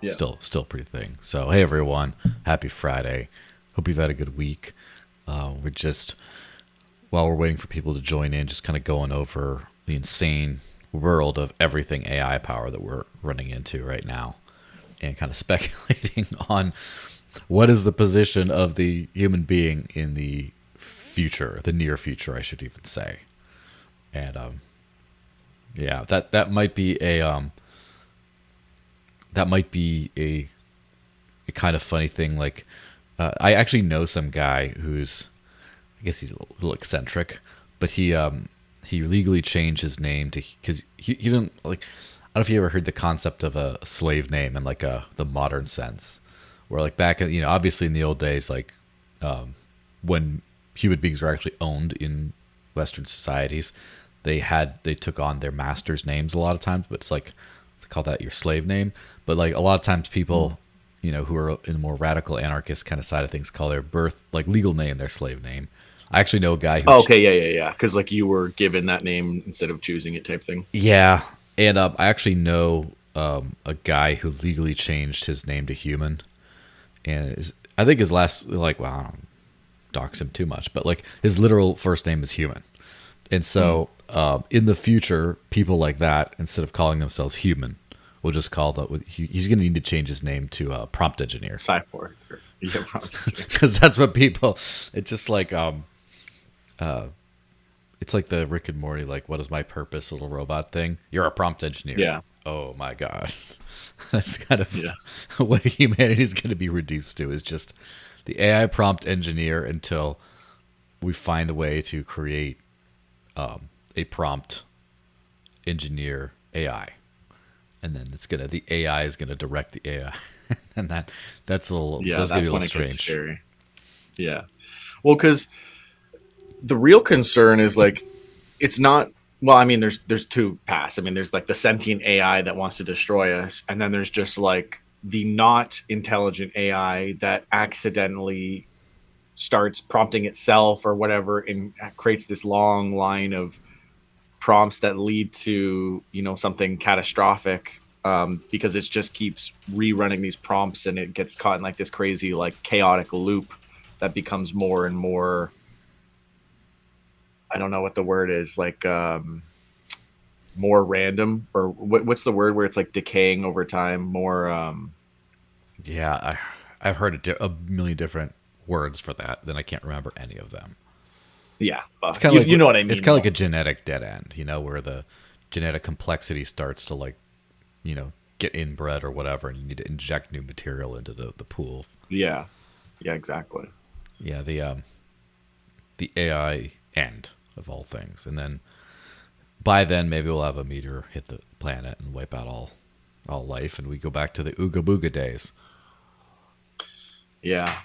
Yeah. still pretty thing. So hey everyone, happy Friday. Hope you've had a good week. We're just while we're waiting for people to join in, just kind of going over the insane world of everything AI power that we're running into right now, and kind of speculating on what is the position of the human being in the future, the near future, I should even say. And yeah, that might be a kind of funny thing. Like, I actually know some guy who's, I guess he's a little eccentric, but he legally changed his name to, because he didn't like. I don't know if you ever heard the concept of a slave name in like the modern sense, where like back in, obviously in the old days, like when human beings were actually owned in Western societies, they took on their masters' names a lot of times, but it's like they call that your slave name. But like a lot of times people, who are in a more radical anarchist kind of side of things, call their birth like legal name their slave name. I actually know a guy who, Oh, okay, yeah. Because like you were given that name instead of choosing it, type thing. yeah, and I actually know a guy who legally changed his name to human, and I think his last, like, well, I don't dox him too much, but like his literal first name is human. And so in the future, people like that, instead of calling themselves human, will just call he's going to need to change his name to prompt engineer. Cyborg. Yeah, prompt engineer. Because that's what people, it's just like, it's like the Rick and Morty, like, what is my purpose, little robot thing? You're a prompt engineer. Yeah. Oh my God. That's kind of Yeah. what humanity is going to be reduced to, is just the AI prompt engineer until we find a way to create a prompt engineer AI. And then the AI is gonna direct the AI, and that's a little, Yeah, that's gonna that's be a when little it gets strange. scary. Yeah. Well, because the real concern is like, it's not. Well, I mean, there's two paths. I mean, there's like the sentient AI that wants to destroy us, and then there's just like the not intelligent AI that accidentally starts prompting itself or whatever, and creates this long line of prompts that lead to something catastrophic, because it just keeps rerunning these prompts, and it gets caught in like this crazy like chaotic loop that becomes more and more, I don't know what the word is, like more random, or what's the word where it's like decaying over time, more Yeah, I've heard a million different words for that. Then I can't remember any of them. yeah, It's kind of you like, know what I it's mean kind of like though. a genetic dead end, where the genetic complexity starts to, like, get inbred or whatever, and you need to inject new material into the pool. Yeah, yeah, exactly. Yeah, the AI end of all things, and then by then maybe we'll have a meteor hit the planet and wipe out all life, and we go back to the Ooga Booga days. Yeah.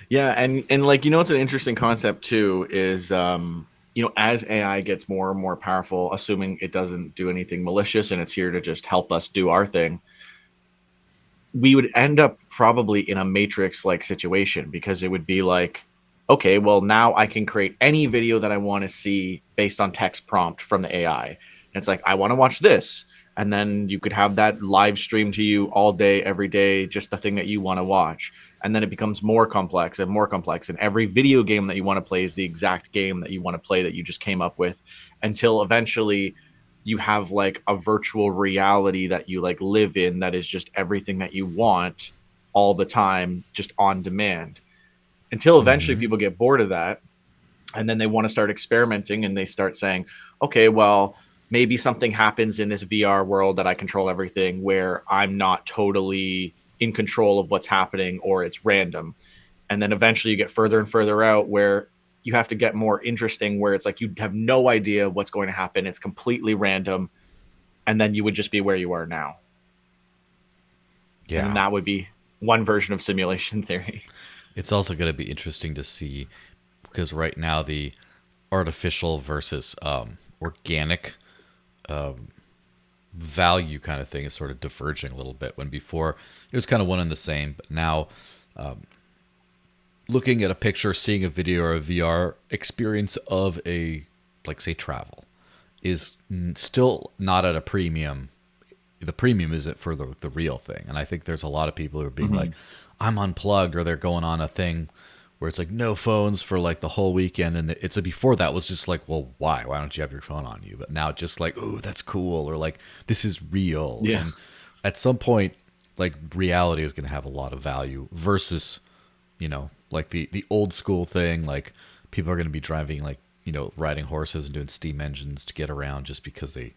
Yeah, and like, it's an interesting concept too, is as AI gets more and more powerful, assuming it doesn't do anything malicious and it's here to just help us do our thing, we would end up probably in a matrix like situation, because it would be like, okay, well, now I can create any video that I want to see based on text prompt from the AI. And it's like, I want to watch this. And then you could have that live stream to you all day, every day, just the thing that you want to watch. And then it becomes more complex and more complex. And every video game that you want to play is the exact game that you want to play that you just came up with, until eventually you have like a virtual reality that you like live in, that is just everything that you want all the time, just on demand, until eventually Hmm. people get bored of that, and then they want to start experimenting, and they start saying, okay, well, maybe something happens in this VR world that I control everything, where I'm not totally in control of what's happening, or it's random. And then eventually you get further and further out, where you have to get more interesting, where it's like you have no idea what's going to happen, it's completely random, and then you would just be where you are now. And then Yeah, that would be one version of simulation theory. it's also going to be interesting to see, because right now the artificial versus organic value kind of thing is sort of diverging a little bit. When before it was kind of one and the same, but now looking at a picture, seeing a video, or a VR experience of a, like, say, travel, is still not at a premium the premium isn't for the real thing. And I think there's a lot of people who are being like, Mhm. I'm unplugged, or they're going on a thing where it's like no phones for like the whole weekend. And it's a, before that was just like, well, why don't you have your phone on you? But now just like, oh, that's cool, or like this is real. Yeah. And at some point, like reality is going to have a lot of value versus, like the old school thing. Like people are going to be driving, like, riding horses and doing steam engines to get around just because they,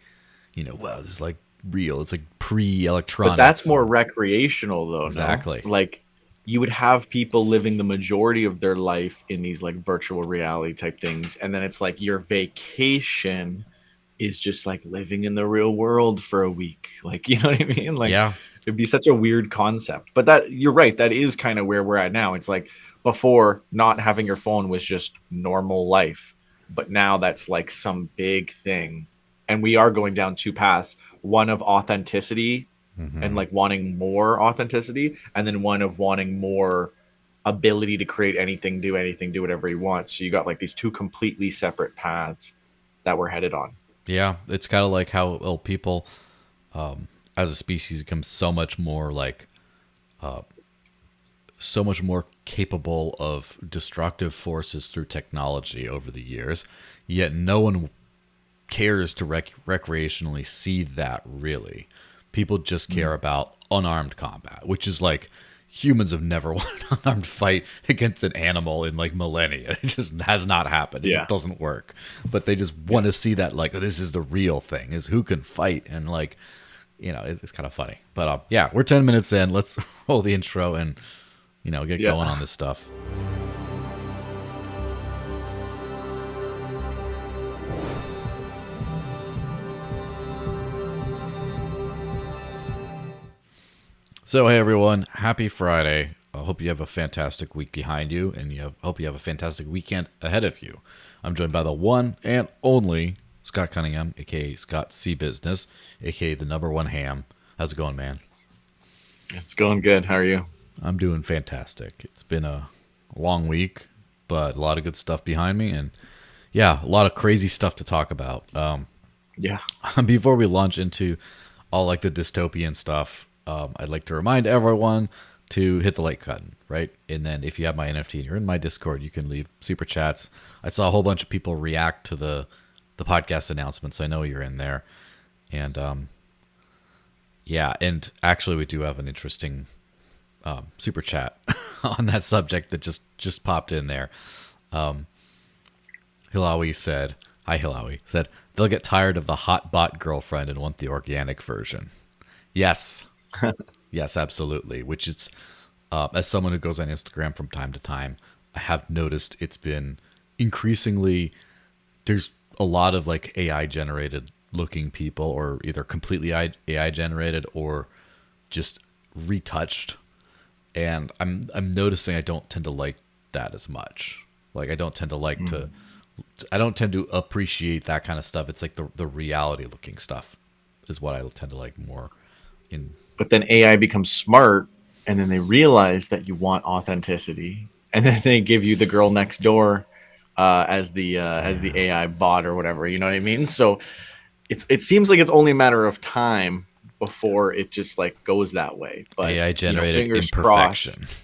wow, this is like real. It's like But that's pre-electronics. more And recreational though, no? exactly. Like you would have people living the majority of their life in these like virtual reality type things, and then it's like your vacation is just like living in the real world for a week. Like, you know what I mean? Like Yeah. it'd be such a weird concept. But that you're right, that is kind of where we're at now. It's like before not having your phone was just normal life, but now that's like some big thing. And we are going down two paths, one of authenticity and Hmm. like wanting more authenticity, and then one of wanting more ability to create anything, do anything, do whatever you want. So you got like these two completely separate paths that we're headed on. Yeah. It's kind of like how people, as a species, become so much more capable of destructive forces through technology over the years, yet no one cares to recreationally see that really. People just care about unarmed combat, which is like humans have never won an unarmed fight against an animal in like millennia. It just has not happened. It just Yeah. doesn't work. But they just want Yeah. to see that, like, oh, this is the real thing, is who can fight. And like, it's kind of funny. But yeah, we're 10 minutes in. Let's roll the intro and, get Yeah. going on this stuff. So, hey everyone, happy Friday. I hope you have a fantastic week behind you, and hope you have a fantastic weekend ahead of you. I'm joined by the one and only Scott Cunningham, aka Scott C Business, aka the number one ham. How's it going, man? It's going good. How are you? I'm doing fantastic. It's been a long week, but a lot of good stuff behind me, and yeah, a lot of crazy stuff to talk about. Yeah. Before we launch into all like the dystopian stuff, I'd like to remind everyone to hit the like button, right? And then if you have my NFT and you're in my Discord, you can leave super chats. I saw a whole bunch of people react to the podcast announcements. I know you're in there, and yeah, and actually we do have an interesting super chat on that subject that just popped in there. Hilawe said, "Hi, Hilawe said they'll get tired of the hot bot girlfriend and want the organic version." Yes, yes, absolutely. Which is, as someone who goes on Instagram from time to time, I have noticed it's been increasingly. There's a lot of like AI generated looking people, or either completely AI generated or just retouched, and I'm noticing I don't tend to like that as much. Like I don't tend to like to. I don't tend to appreciate that kind of stuff. It's like the reality looking stuff is what I tend to like more. In But then AI becomes smart, and then they realize that you want authenticity, and then they give you the girl next door as the AI bot or whatever. You know what I mean? So it seems like it's only a matter of time before it just like goes that way. But AI generated fingers crossed. imperfection.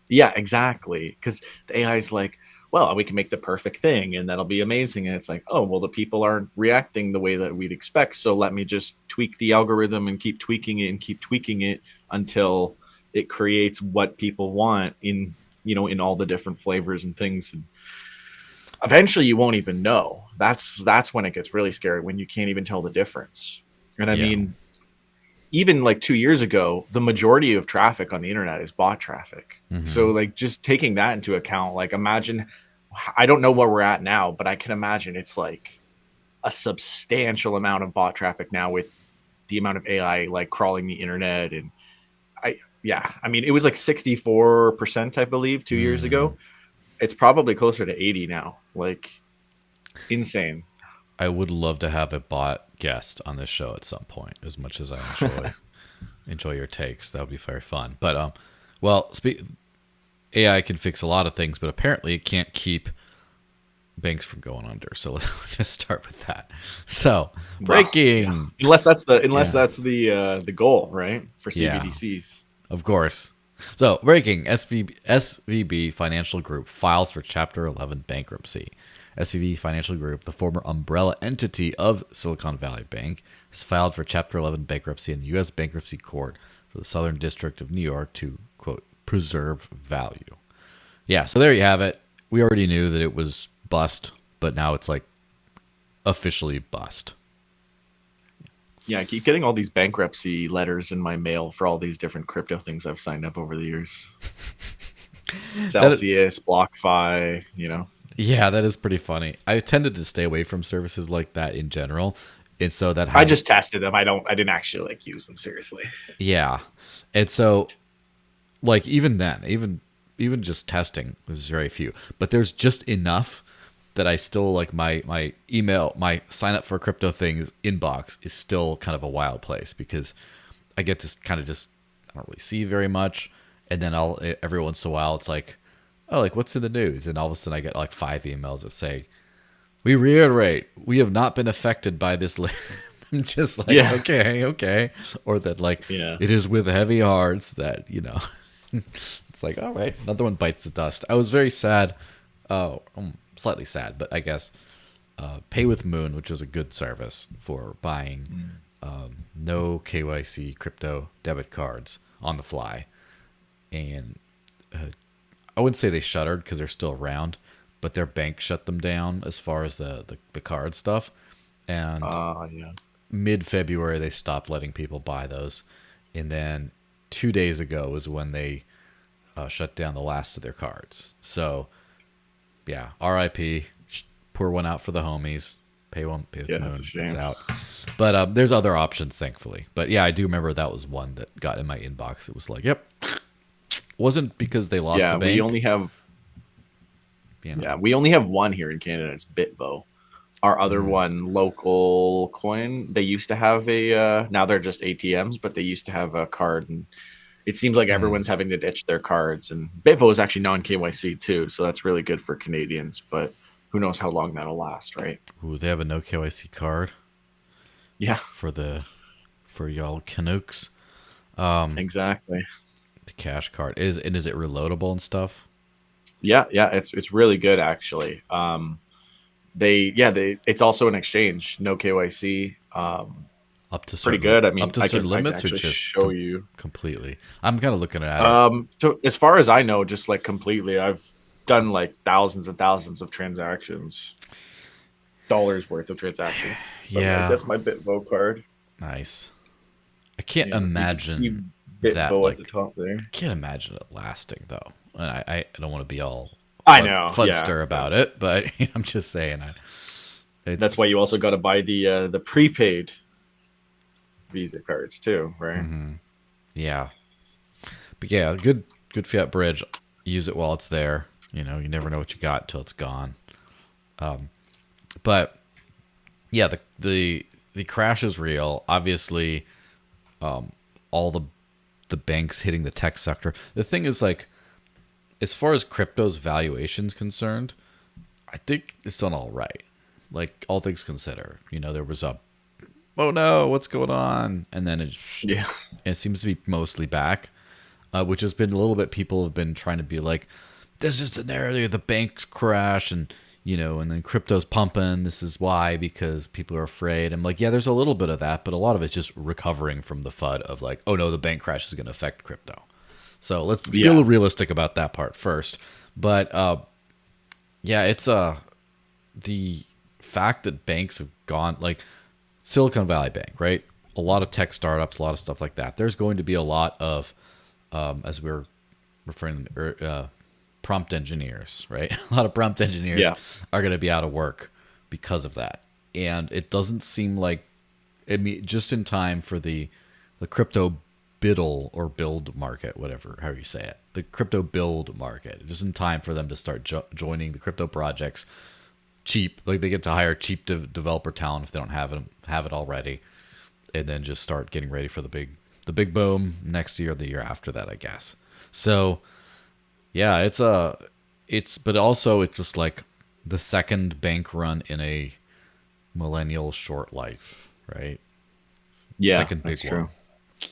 Yeah, exactly. Because the AI is like, well, we can make the perfect thing and that'll be amazing. And it's like, oh, well, the people aren't reacting the way that we'd expect. So let me just tweak the algorithm and keep tweaking it and keep tweaking it until it creates what people want in, in all the different flavors and things. And eventually you won't even know. That's when it gets really scary, when you can't even tell the difference. And I Yeah. mean, even like 2 years ago, the majority of traffic on the internet is bot traffic. So Hmm. like just taking that into account, like imagine, I don't know where we're at now, but I can imagine it's like a substantial amount of bot traffic now with the amount of AI like crawling the internet. And yeah, I mean, it was like 64%, I believe, 2 years Mm. ago. It's probably closer to 80 now. Like insane. I would love to have a bot guest on this show at some point. As much as I enjoy your takes, that would be very fun. But well, AI can fix a lot of things, but apparently it can't keep banks from going under. So let's just start with that. So Well, yeah. breaking. Unless Yeah. that's the goal, right? For Yeah. CBDCs. Of course. So, breaking SVB Financial Group files for Chapter 11 bankruptcy. SVB Financial Group, the former umbrella entity of Silicon Valley Bank, has filed for Chapter 11 bankruptcy in the U.S. Bankruptcy Court for the Southern District of New York to, quote, preserve value. Yeah, so there you have it. We already knew that it was bust, but now it's like officially bust. Yeah, I keep getting all these bankruptcy letters in my mail for all these different crypto things I've signed up over the years. That Celsius, BlockFi, you know. Yeah, that is pretty funny. I tended to stay away from services like that in general, and so that I has just tested them. I didn't actually like use them seriously. yeah, and so like even then, even just testing, there's very few, but there's just enough that I still like my email, my sign up for crypto things inbox is still kind of a wild place because I get to kind of just I don't really see very much, and then I'll every once in a while it's like, oh, like what's in the news, and all of a sudden I get like 5 emails that say, we reiterate, we have not been affected by this. I'm just like, Yeah. okay, or that like Yeah. it is with heavy hearts that it's like all right, another one bites the dust. I was very sad, slightly sad, but I guess Pay with Moon, which is a good service for buying no KYC crypto debit cards on the fly, and I wouldn't say they shuttered because they're still around, but their bank shut them down as far as the card stuff. And Yeah. mid-February, they stopped letting people buy those. And then 2 days ago was when they shut down the last of their cards. So, yeah, RIP. Pour one out for the homies. Pay with Yeah, Moon. that's a shame. It's out. But there's other options, thankfully. But yeah, I do remember that was one that got in my inbox. It was like, yep. Wasn't because they lost Yeah, the bank. we only have we only have one here in Canada. It's Bitvo. Our other one, local coin, they used to have a now they're just ATMs, but they used to have a card, and it seems like everyone's having to ditch their cards. And Bitvo is actually non KYC too, so that's really good for Canadians. But who knows how long that'll last, right? Ooh, they have a no KYC card Yeah, for y'all Canucks. exactly. The cash card is it reloadable and stuff? Yeah, it's really good actually. It's also an exchange, no KYC. Up to Pretty certain good. I mean, up to I certain can limits, or actually just show you. completely. I'm kind of looking at it. So as far as I know, just like completely, I've done like thousands and thousands of transactions, dollars worth of transactions. But, Yeah, like, that's my Bitvo card. nice. I can't Yeah, you can imagine see that. Bitvo Like, at the top there. I can't imagine it lasting though. And I don't want to be all I know, fudster yeah. about it, but I'm just saying. That's why you also got to buy the prepaid Visa cards too, right? Yeah, but yeah, good fiat bridge. Use it while it's there. You never know what you got until it's gone. But yeah, the crash is real. Obviously, all the banks hitting the tech sector. The thing is, like, as far as crypto's valuation's concerned, I think it's done all right. Like, all things considered, there was a, oh no, what's going on? And then Yeah. it seems to be mostly back, which has been a little bit, people have been trying to be like, this is the narrative, the banks crash, and and then crypto's pumping. This is why, because people are afraid. I'm like, yeah, there's a little bit of that, but a lot of it's just recovering from the FUD of like, oh no, the bank crash is going to affect crypto. So let's be a little realistic about that part first. But yeah, it's the fact that banks have gone, like Silicon Valley Bank, right? A lot of tech startups, a lot of stuff like that. There's going to be a lot of, as we're referring to, prompt engineers, right? A lot of prompt engineers are going to be out of work because of that. And it doesn't seem like, just in time for the crypto build market, whatever, however you say it, the crypto build market, just in time for them to start joining the crypto projects cheap. Like, they get to hire cheap developer talent if they don't have it already, and then just start getting ready for the big boom next year or the year after that, I guess. So yeah, but also it's just like, the second bank run in a millennial short life, right? Yeah, Second that's big one. true.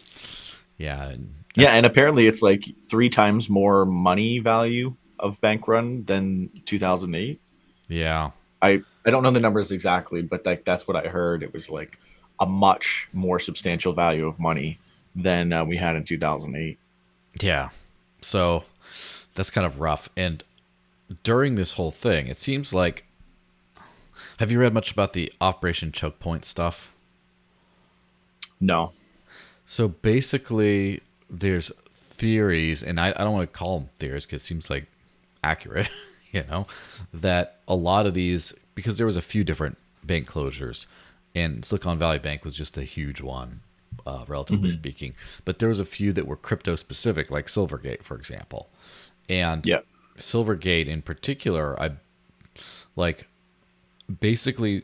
Yeah. And Yeah, and apparently it's like 3 times more money value of bank run than 2008. yeah. I don't know the numbers exactly, but like that's what I heard. It was like a much more substantial value of money than we had in 2008. Yeah. So that's kind of rough. And during this whole thing, it seems like, have you read much about the Operation Chokepoint stuff? No. So basically, there's theories, and I don't want to call them theories because it seems like accurate, you know, that a lot of these, because there was a few different bank closures, and Silicon Valley Bank was just a huge one, relatively Hmm. speaking. But there was a few that were crypto specific, like Silvergate, for example. And Yeah. Silvergate in particular, I like basically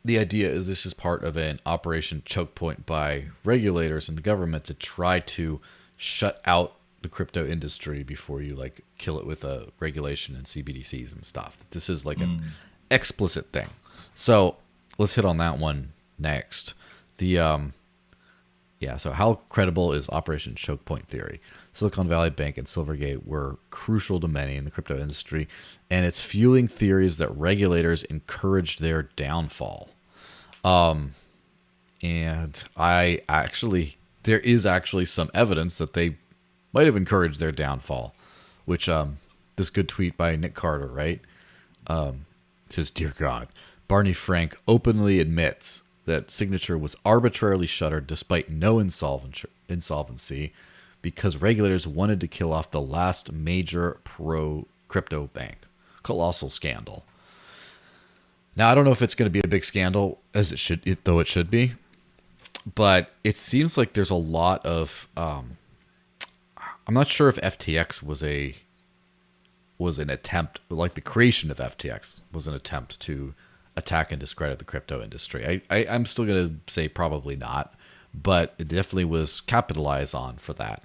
the idea is this is part of an Operation Chokepoint by regulators and the government to try to shut out the crypto industry before you like kill it with a regulation and CBDCs and stuff. This is like an Mm. explicit thing. So let's hit on that one next. The Yeah, so how credible is Operation Chokepoint theory? Silicon Valley Bank and Silvergate were crucial to many in the crypto industry, and it's fueling theories that regulators encouraged their downfall. And there is actually some evidence that they might have encouraged their downfall, which this good tweet by Nick Carter, right? It says, "Dear God, Barney Frank openly admits that Signature was arbitrarily shuttered despite no insolvency because regulators wanted to kill off the last major pro crypto bank. Colossal scandal." Now, I don't know if it's going to be a big scandal as though it should be, but it seems like there's a lot of. I'm not sure if FTX was an attempt, like the creation of FTX was an attempt to attack and discredit the crypto industry. I'm still going to say probably not, but it definitely was capitalized on for that.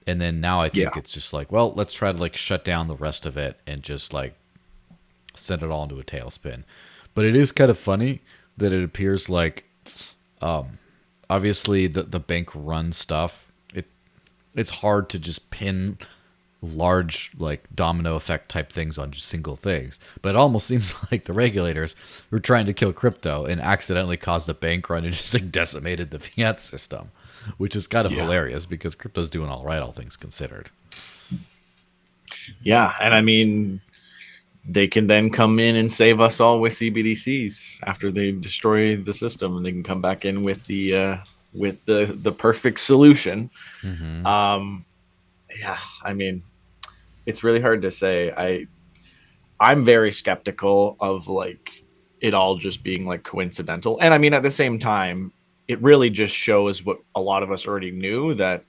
And then now I Yeah. think it's just like, well, let's try to like shut down the rest of it and just like send it all into a tailspin. But it is kind of funny that it appears like obviously the bank run stuff, it's hard to just pin large like domino effect type things on just single things. But it almost seems like the regulators were trying to kill crypto and accidentally caused a bank run and just like decimated the fiat system, which is kind of Yeah. hilarious because crypto's doing all right, all things considered. Yeah. And I mean, they can then come in and save us all with CBDCs after they destroy the system, and they can come back in with the perfect solution. Hmm. Um, yeah, I mean, it's really hard to say. I'm very skeptical of like it all just being like coincidental. And I mean, at the same time, it really just shows what a lot of us already knew, that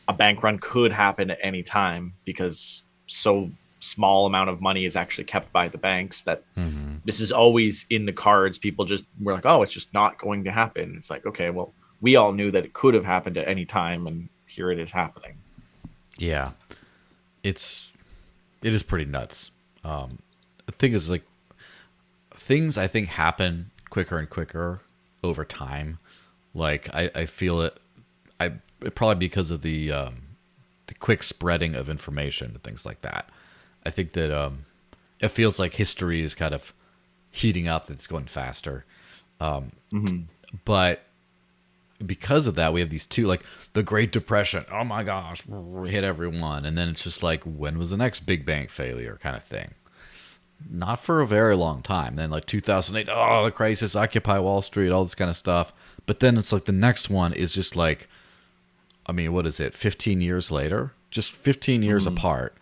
a bank run could happen at any time because so small amount of money is actually kept by the banks that Hmm. this is always in the cards. People just were like, oh, it's just not going to happen. It's like, okay, well, we all knew that it could have happened at any time, and here it is happening. Yeah, it's it is pretty nuts. The thing is like things I think happen quicker and quicker over time. Like I feel it. I Probably because of the quick spreading of information and things like that. I think that it feels like history is kind of heating up. That it's going faster, Hmm. but because of that, we have these two like the Great Depression. Oh my gosh, hit everyone, and then it's just like when was the next big bank failure kind of thing. Not for a very long time. Then like 2008, oh the crisis, Occupy Wall Street, all this kind of stuff. But then it's like the next one is just like, I mean, what is it? 15 years later, just 15 years Hmm. apart,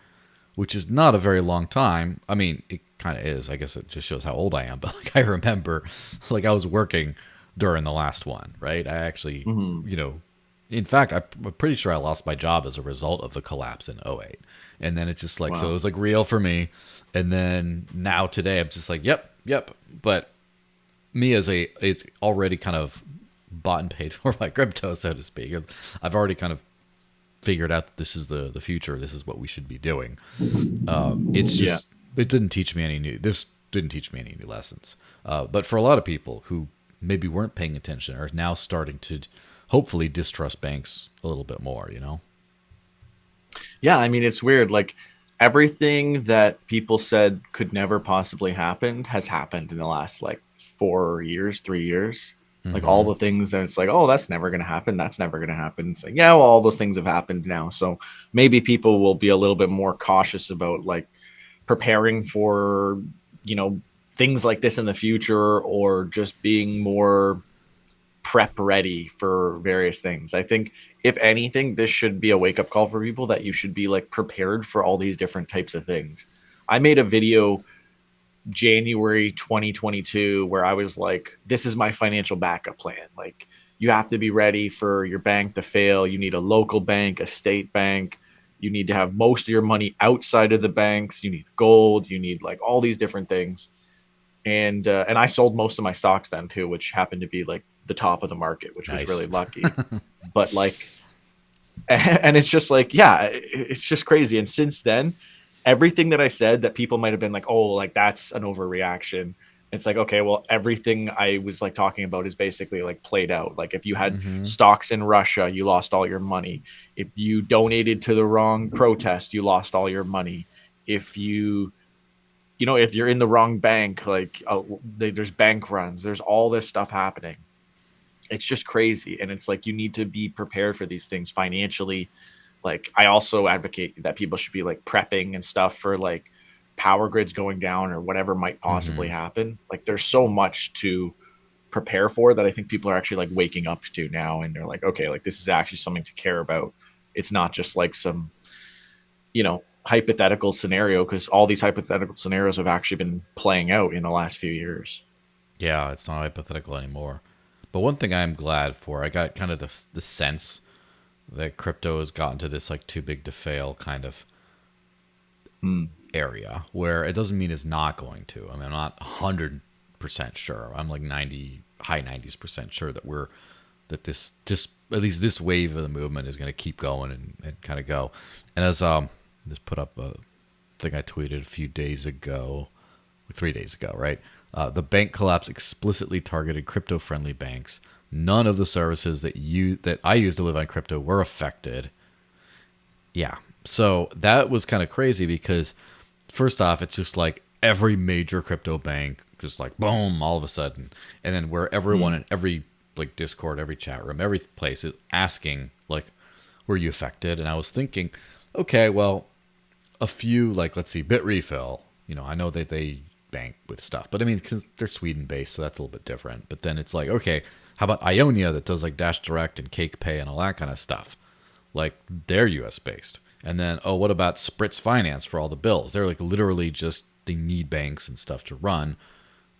which is not a very long time. I mean, it kind of is. I guess it just shows how old I am. But like I remember, like I was working during the last one, right? I actually, Hmm. in fact, I'm pretty sure I lost my job as a result of the collapse in '08. And then it's just like, so it Wow. was like real for me. And then now today, I'm just like, yep, yep. But me as it's already kind of bought and paid for my crypto, so to speak. I've already kind of figured out that this is the future. This is what we should be doing. It's Yeah. just it didn't teach me any new. This didn't teach me any new lessons. But for a lot of people who maybe weren't paying attention are now starting to hopefully distrust banks a little bit more, you know? Yeah, I mean, it's weird. Like everything that people said could never possibly happen has happened in the last like 4 years, 3 years. Like all Mm-hmm. the things that it's like, oh, that's never going to happen. That's never going to happen. It's like, yeah, well, all those things have happened now. So maybe people will be a little bit more cautious about like preparing for, you know, things like this in the future, or just being more prep ready for various things. I think if anything, this should be a wake up call for people that you should be like prepared for all these different types of things. I made a video January 2022 where I was like, this is my financial backup plan. Like, you have to be ready for your bank to fail. You need a local bank, a state bank. You need to have most of your money outside of the banks. You need gold. You need like all these different things. And I sold most of my stocks then too, which happened to be like the top of the market, which was really Nice. lucky. But like, and it's just like, yeah, it's just crazy. And since then, everything that I said that people might have been like, oh, like that's an overreaction. It's like, okay, well, everything I was like talking about is basically like played out. Like if you had Mm-hmm. stocks in Russia, you lost all your money. If you donated to the wrong protest, you lost all your money. If if you're in the wrong bank, like there's bank runs, there's all this stuff happening. It's just crazy. And it's like, you need to be prepared for these things financially. Like I also advocate that people should be like prepping and stuff for like power grids going down or whatever might possibly Mm-hmm. happen. Like there's so much to prepare for that I think people are actually like waking up to now, and they're like, okay, like this is actually something to care about. It's not just like some, hypothetical scenario, because all these hypothetical scenarios have actually been playing out in the last few years. Yeah, it's not hypothetical anymore. But one thing I'm glad for, I got kind of the sense that crypto has gotten to this like too big to fail kind of Mm. area where it doesn't mean it's not going to. I mean, I'm not 100% sure. I'm like 90, high 90s% sure that this just at least this wave of the movement is going to keep going and kind of go. And as just put up a thing I tweeted a few days ago, like 3 days ago, right? The bank collapse explicitly targeted crypto-friendly banks. None of the services that I use to live on crypto were affected. Yeah. So that was kind of crazy because first off, it's just like every major crypto bank just like boom all of a sudden. And then where everyone Mm. in every like Discord, every chat room, every place is asking like, were you affected? And I was thinking, okay, well, a few like let's see, Bitrefill, I know that they bank with stuff, but I mean, because they're Sweden based, so that's a little bit different. But then it's like, okay, how about Ionia that does like Dash Direct and Cake Pay and all that kind of stuff? Like they're US based. And then, oh, what about Spritz Finance for all the bills? They're like literally just, they need banks and stuff to run.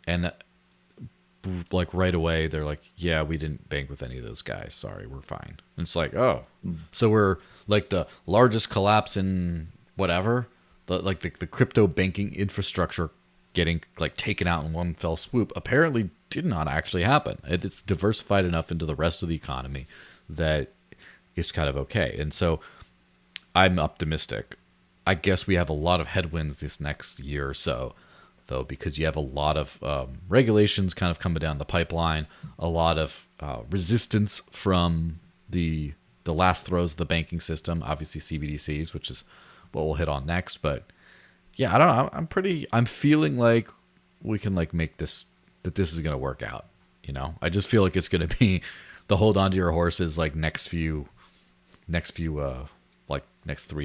And like right away, they're like, yeah, we didn't bank with any of those guys. Sorry, we're fine. And it's like, oh, Mm. so we're like the largest collapse in whatever, the crypto banking infrastructure getting like taken out in one fell swoop apparently did not actually happen. It's diversified enough into the rest of the economy that it's kind of okay. And so I'm optimistic. I guess we have a lot of headwinds this next year or so, though, because you have a lot of regulations kind of coming down the pipeline, a lot of resistance from the last throes of the banking system, obviously CBDCs, which is what we'll hit on next. But yeah, I don't know. I'm feeling like we can like make this, that this is going to work out. I just feel like it's going to be the hold on to your horses like next 3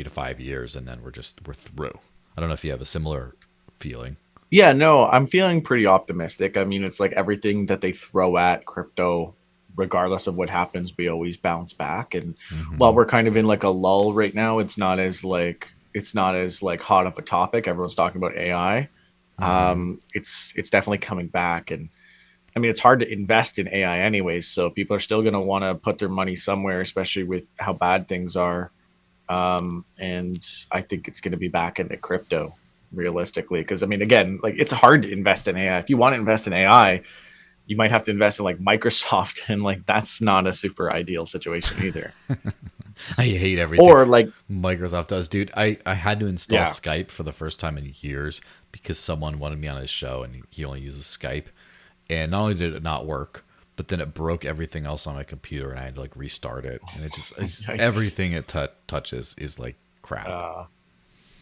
to 5 years, and then we're through. I don't know if you have a similar feeling. Yeah, no, I'm feeling pretty optimistic. I mean, it's like everything that they throw at crypto, regardless of what happens, we always bounce back. And while Hmm. we're kind of in like a lull right now, it's not as like hot of a topic. Everyone's talking about AI. Hmm. It's definitely coming back. And I mean, it's hard to invest in AI anyways, so people are still going to want to put their money somewhere, especially with how bad things are. And I think it's going to be back into crypto realistically, because I mean, again, like it's hard to invest in AI. If you want to invest in AI, you might have to invest in like Microsoft, and like that's not a super ideal situation either. I hate everything Or like, Microsoft does, dude. I had to install yeah, Skype for the first time in years because someone wanted me on his show and he only uses Skype. And not only did it not work, but then it broke everything else on my computer and I had to like restart it. And yikes. everything it touches is like crap. Uh,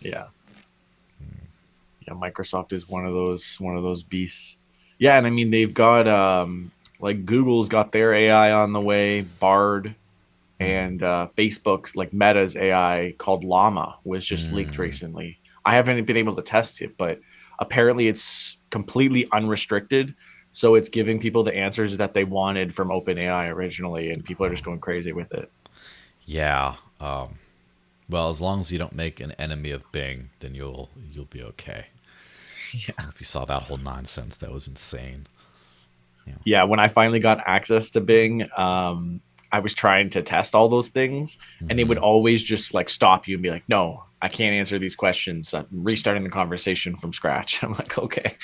yeah, yeah. Microsoft is one of those beasts. Yeah, and I mean they've got like Google's got their AI on the way, Bard, and Facebook's like Meta's AI called Llama was just leaked Mm. recently. I haven't been able to test it, but apparently it's completely unrestricted. So it's giving people the answers that they wanted from OpenAI originally, and people are just going crazy with it. Yeah. Well, as long as you don't make an enemy of Bing, then you'll be okay. I don't know if you saw that whole nonsense. That was insane. Yeah. Yeah, when I finally got access to Bing, I was trying to test all those things, and they would Hmm. always just like stop you and be like, "No, I can't answer these questions. I'm restarting the conversation from scratch." I'm like, "Okay,"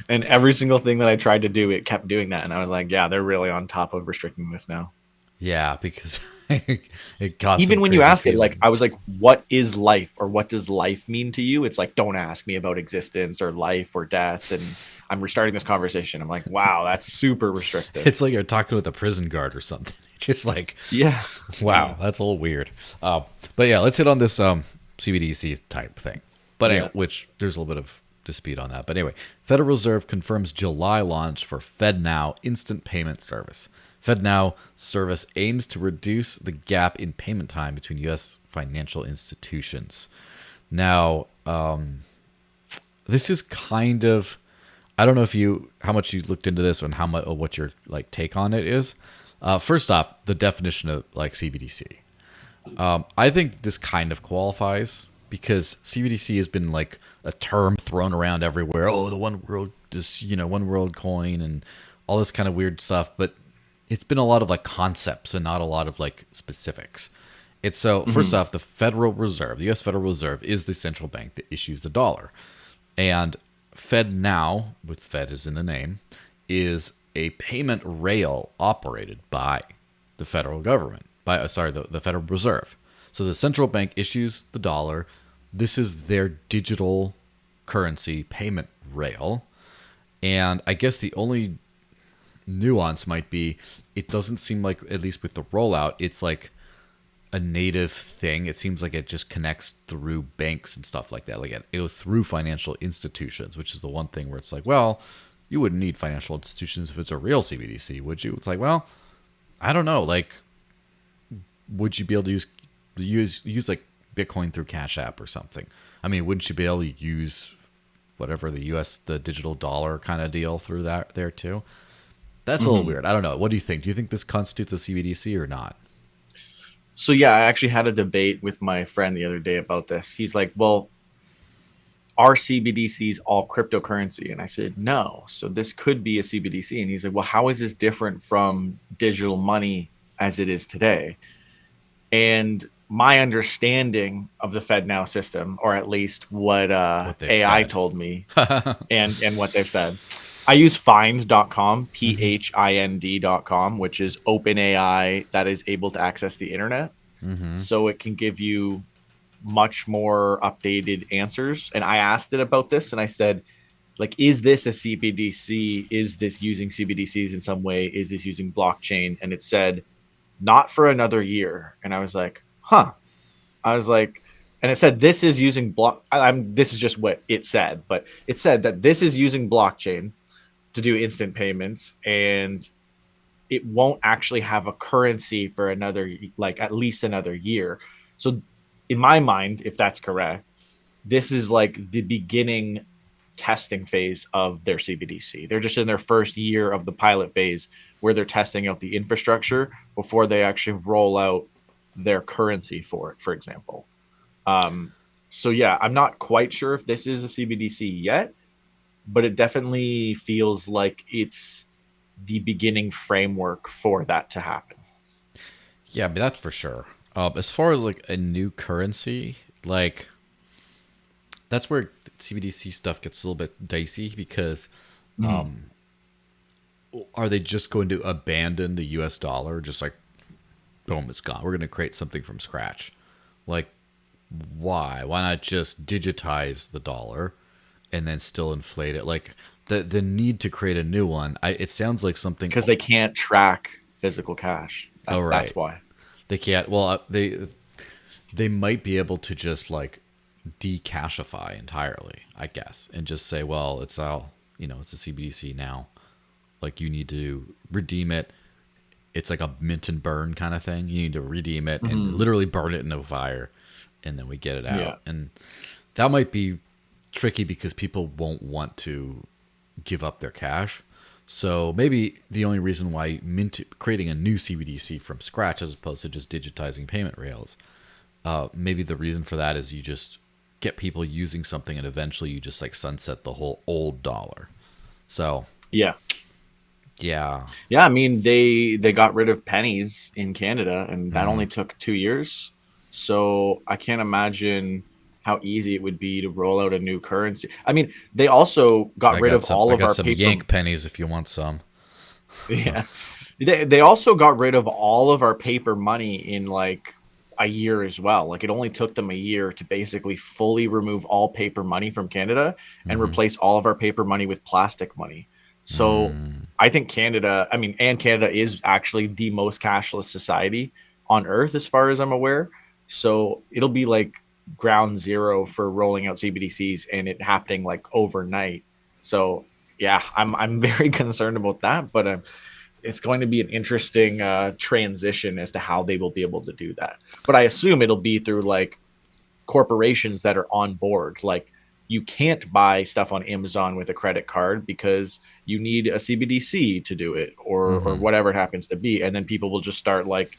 and every single thing that I tried to do, it kept doing that, and I was like, "Yeah, they're really on top of restricting this now." Yeah, because it got some Even when you crazy ask it, like I was feelings. like, "What is life?" or "What does life mean to you?" It's like, "Don't ask me about existence or life or death." And I'm restarting this conversation. I'm like, "Wow, that's super restrictive." It's like you're talking with a prison guard or something. Just like, Yeah, wow, yeah, that's a little weird. But yeah, let's hit on this CBDC type thing. But anyway, yeah. which there's a little bit of dispute on that. But anyway, Federal Reserve confirms July launch for FedNow instant payment service. FedNow service aims to reduce the gap in payment time between U.S. financial institutions. Now, this is kind of, I don't know if you how much you looked into this and how much or what your like take on it is. First off, the definition of like CBDC. I think this kind of qualifies because CBDC has been like a term thrown around everywhere. Oh, the one world, this one world coin and all this kind of weird stuff. But it's been a lot of like concepts and not a lot of like specifics. It's so first Mhm. off, the Federal Reserve, the U.S. Federal Reserve, is the central bank that issues the dollar, and FedNow, with Fed is in the name, is a payment rail operated by the federal government, by the Federal Reserve. So the central bank issues the dollar. This is their digital currency payment rail. And I guess the only nuance might be it doesn't seem like, at least with the rollout, it's like a native thing. It seems like it just connects through banks and stuff like that. Like it goes through financial institutions, which is the one thing where it's like, well, you wouldn't need financial institutions if it's a real CBDC, would you? It's like, well, I don't know. Like, would you be able to use like Bitcoin through Cash App or something? I mean, wouldn't you be able to use whatever the digital dollar kind of deal through that there too? That's a little Mhm. weird. I don't know. What do you think? Do you think this constitutes a CBDC or not? So yeah, I actually had a debate with my friend the other day about this. He's like, "Well, are CBDCs all cryptocurrency?" And I said, "No." So this could be a CBDC. And he's like, "Well, how is this different from digital money as it is today?" And my understanding of the FedNow system, or at least what What they've AI said. told me, and what they've said. I use find.com, Hmm. PHIND.com, which is open AI that is able to access the internet. Hmm. So it can give you much more updated answers. And I asked it about this and I said, like, is this a CBDC? Is this using CBDCs in some way? Is this using blockchain? And it said, not for another year. And I was like, huh. I was like, and it said this is using block. This is just what it said, but it said that this is using blockchain to do instant payments, and it won't actually have a currency for another, like at least another year. So, in my mind, if that's correct, this is like the beginning testing phase of their CBDC. They're just in their first year of the pilot phase where they're testing out the infrastructure before they actually roll out their currency for it, for example. Um, so yeah, I'm not quite sure if this is a CBDC yet, but it definitely feels like it's the beginning framework for that to happen. Yeah, I mean, that's for sure. As far as like a new currency, like that's where CBDC stuff gets a little bit dicey because are they just going to abandon the US dollar? Just like boom, it's gone. We're going to create something from scratch. Like, why? Why not just digitize the dollar and then still inflate it? Like the need to create a new one. It sounds like something. Because they can't track physical cash. Oh, That's right. why. They can't. Well, they might be able to just like decashify entirely, I guess, and just say, well, it's all it's a CBDC now. Like you need to redeem it. It's like a mint and burn kind of thing. You need to redeem it and Hmm. literally burn it in a fire, and then we get it out. Yeah. And that might be tricky because people won't want to give up their cash. So maybe the only reason why creating a new CBDC from scratch as opposed to just digitizing payment rails, maybe the reason for that is you just get people using something and eventually you just like sunset the whole old dollar. So Yeah. yeah. Yeah, I mean they got rid of pennies in Canada, and that Hmm. only took 2 years. So I can't imagine how easy it would be to roll out a new currency. I mean, they also got rid of all I of got our some paper. Yank pennies if you want some. Yeah, they also got rid of all of our paper money in like a year as well. Like it only took them a year to basically fully remove all paper money from Canada and Hmm. replace all of our paper money with plastic money. So Mm. I think Canada, I mean, and Canada is actually the most cashless society on earth, as far as I'm aware. So it'll be like ground zero for rolling out CBDCs and it happening like overnight. So yeah, I'm very concerned about that, but it's going to be an interesting transition as to how they will be able to do that. But I assume it'll be through like corporations that are on board. Like you can't buy stuff on Amazon with a credit card because you need a CBDC to do it, or Hmm. whatever it happens to be. And then people will just start like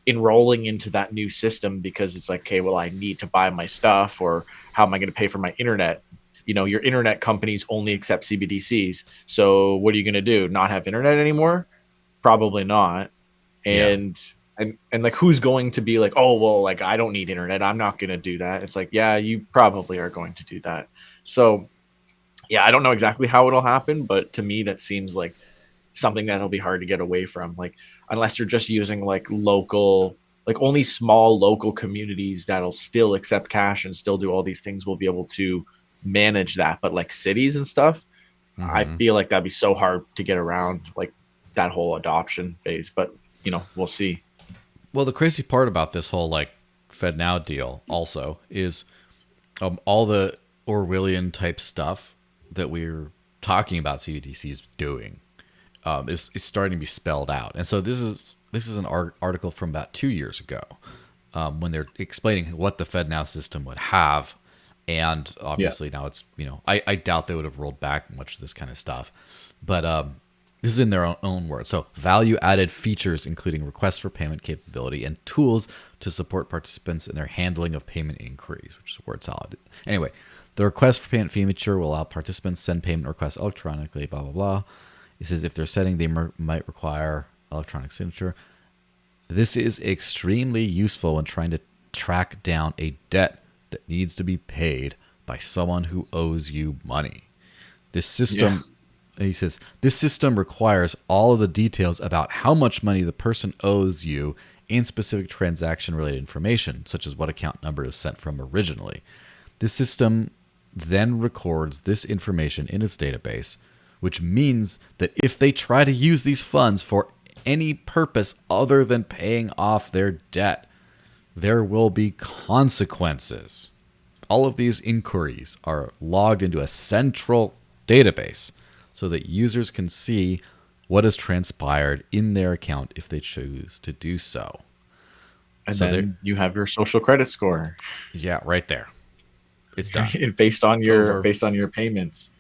enrolling into that new system because it's like, okay, well, I need to buy my stuff, or how am I going to pay for my internet? Your internet companies only accept CBDCs. So what are you going to do? Not have internet anymore? Probably not. Yeah. And like who's going to be like, oh well, like I don't need internet, I'm not going to do that. It's like, yeah, you probably are going to do that. So yeah, I don't know exactly how it'll happen, but to me that seems like something that'll be hard to get away from, like unless you're just using like local, like only small local communities that'll still accept cash and still do all these things will be able to manage that. But like cities and stuff, I Hmm. feel like that'd be so hard to get around, like that whole adoption phase. But we'll see. Well, the crazy part about this whole like FedNow deal also is all the Orwellian type stuff that we're talking about CBDCs doing is starting to be spelled out. And so this is an article from about 2 years ago when they're explaining what the FedNow system would have. And Yeah. obviously now it's, I doubt they would have rolled back much of this kind of stuff. But this is in their own words. So value added features, including requests for payment capability and tools to support participants in their handling of payment inquiries, which is a word solid. Anyway, the request for payment feature will allow participants send payment requests electronically, blah, blah, blah. It says if they're setting, they might require electronic signature. This is extremely useful when trying to track down a debt that needs to be paid by someone who owes you money. This Yeah. system, he says, this system requires all of the details about how much money the person owes you and specific transaction related information, such as what account number is sent from originally. This system then records this information in its database, which means that if they try to use these funds for any purpose other than paying off their debt, there will be consequences. All of these inquiries are logged into a central database so that users can see what has transpired in their account if they choose to do so. And So there, then you have your social credit score yeah, right there. It's done. based on It's your over. based on your payments.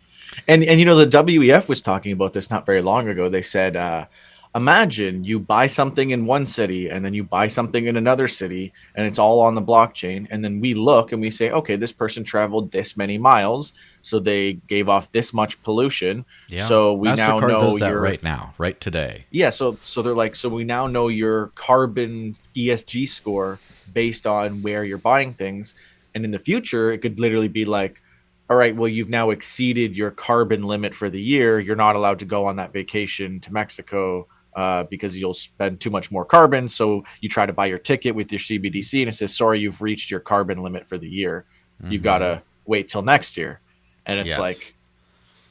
And the WEF was talking about this not very long ago. They said, imagine you buy something in one city and then you buy something in another city, and it's all on the blockchain. And then we look and we say, okay, this person traveled this many miles, so they gave off this much pollution. Yeah. So we now MasterCard know does that your right now, right today. yeah. So they're like, so we now know your carbon ESG score based on where you're buying things. And in the future, it could literally be like, all right, well, you've now exceeded your carbon limit for the year. You're not allowed to go on that vacation to Mexico because you'll spend too much more carbon. So you try to buy your ticket with your CBDC and it says, sorry, you've reached your carbon limit for the year. You've got Mm-hmm. to wait till next year. And it's Yes. like,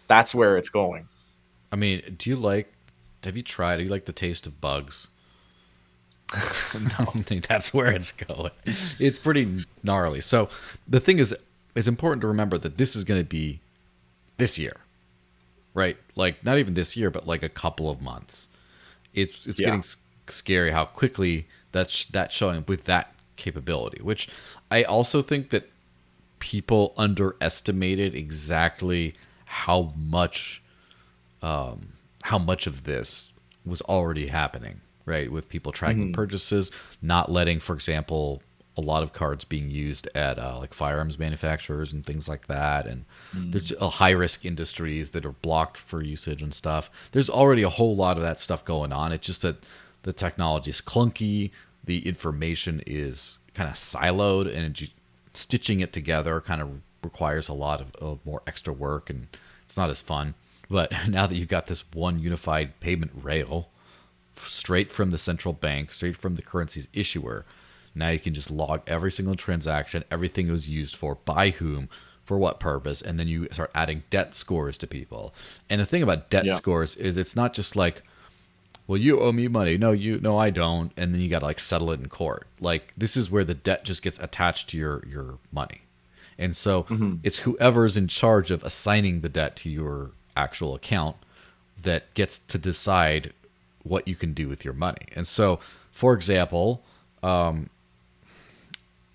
that's where it's going. I mean, have you tried, do you like the taste of bugs? I No. think that's where it's going. It's pretty gnarly. So the thing is, it's important to remember that this is going to be this year, right? Like not even this year, but like a couple of months. It's Yeah. getting scary how quickly that's showing up with that capability. Which I also think that people underestimated exactly how much how much of this was already happening, right? With people tracking Mhm. purchases, not letting, for example, a lot of cards being used at like firearms manufacturers and things like that. And there's Mm. high risk industries that are blocked for usage and stuff. There's already a whole lot of that stuff going on. It's just that the technology is clunky, the information is kind of siloed, and stitching it together kind of requires a lot of more extra work, and it's not as fun. But now that you've got this one unified payment rail straight from the central bank, straight from the currency's issuer, now you can just log every single transaction, everything it was used for, by whom, for what purpose, and then you start adding debt scores to people. And the thing about debt Yeah. scores is it's not just like, well, you owe me money. No, I don't. And then you got to like settle it in court. Like this is where the debt just gets attached to your money. And so Mhm. it's whoever's in charge of assigning the debt to your actual account that gets to decide what you can do with your money. And so, for example,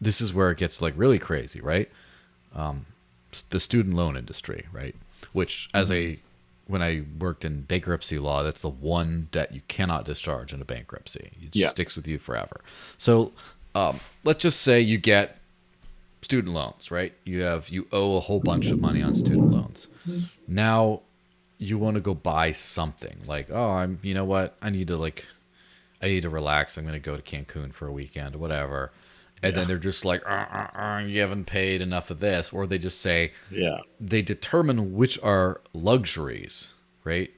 this is where it gets like really crazy, right? The student loan industry, right? Which Mhm. when I worked in bankruptcy law, that's the one debt you cannot discharge in a bankruptcy. It just Yeah. sticks with you forever. So let's just say you get student loans, right? You owe a whole bunch of money on student loans. Now you want to go buy something like, oh, you know what? I need to relax. I'm going to go to Cancun for a weekend or whatever. And Yeah. then they're just like, you haven't paid enough of this. Or they just say, Yeah. they determine which are luxuries, right?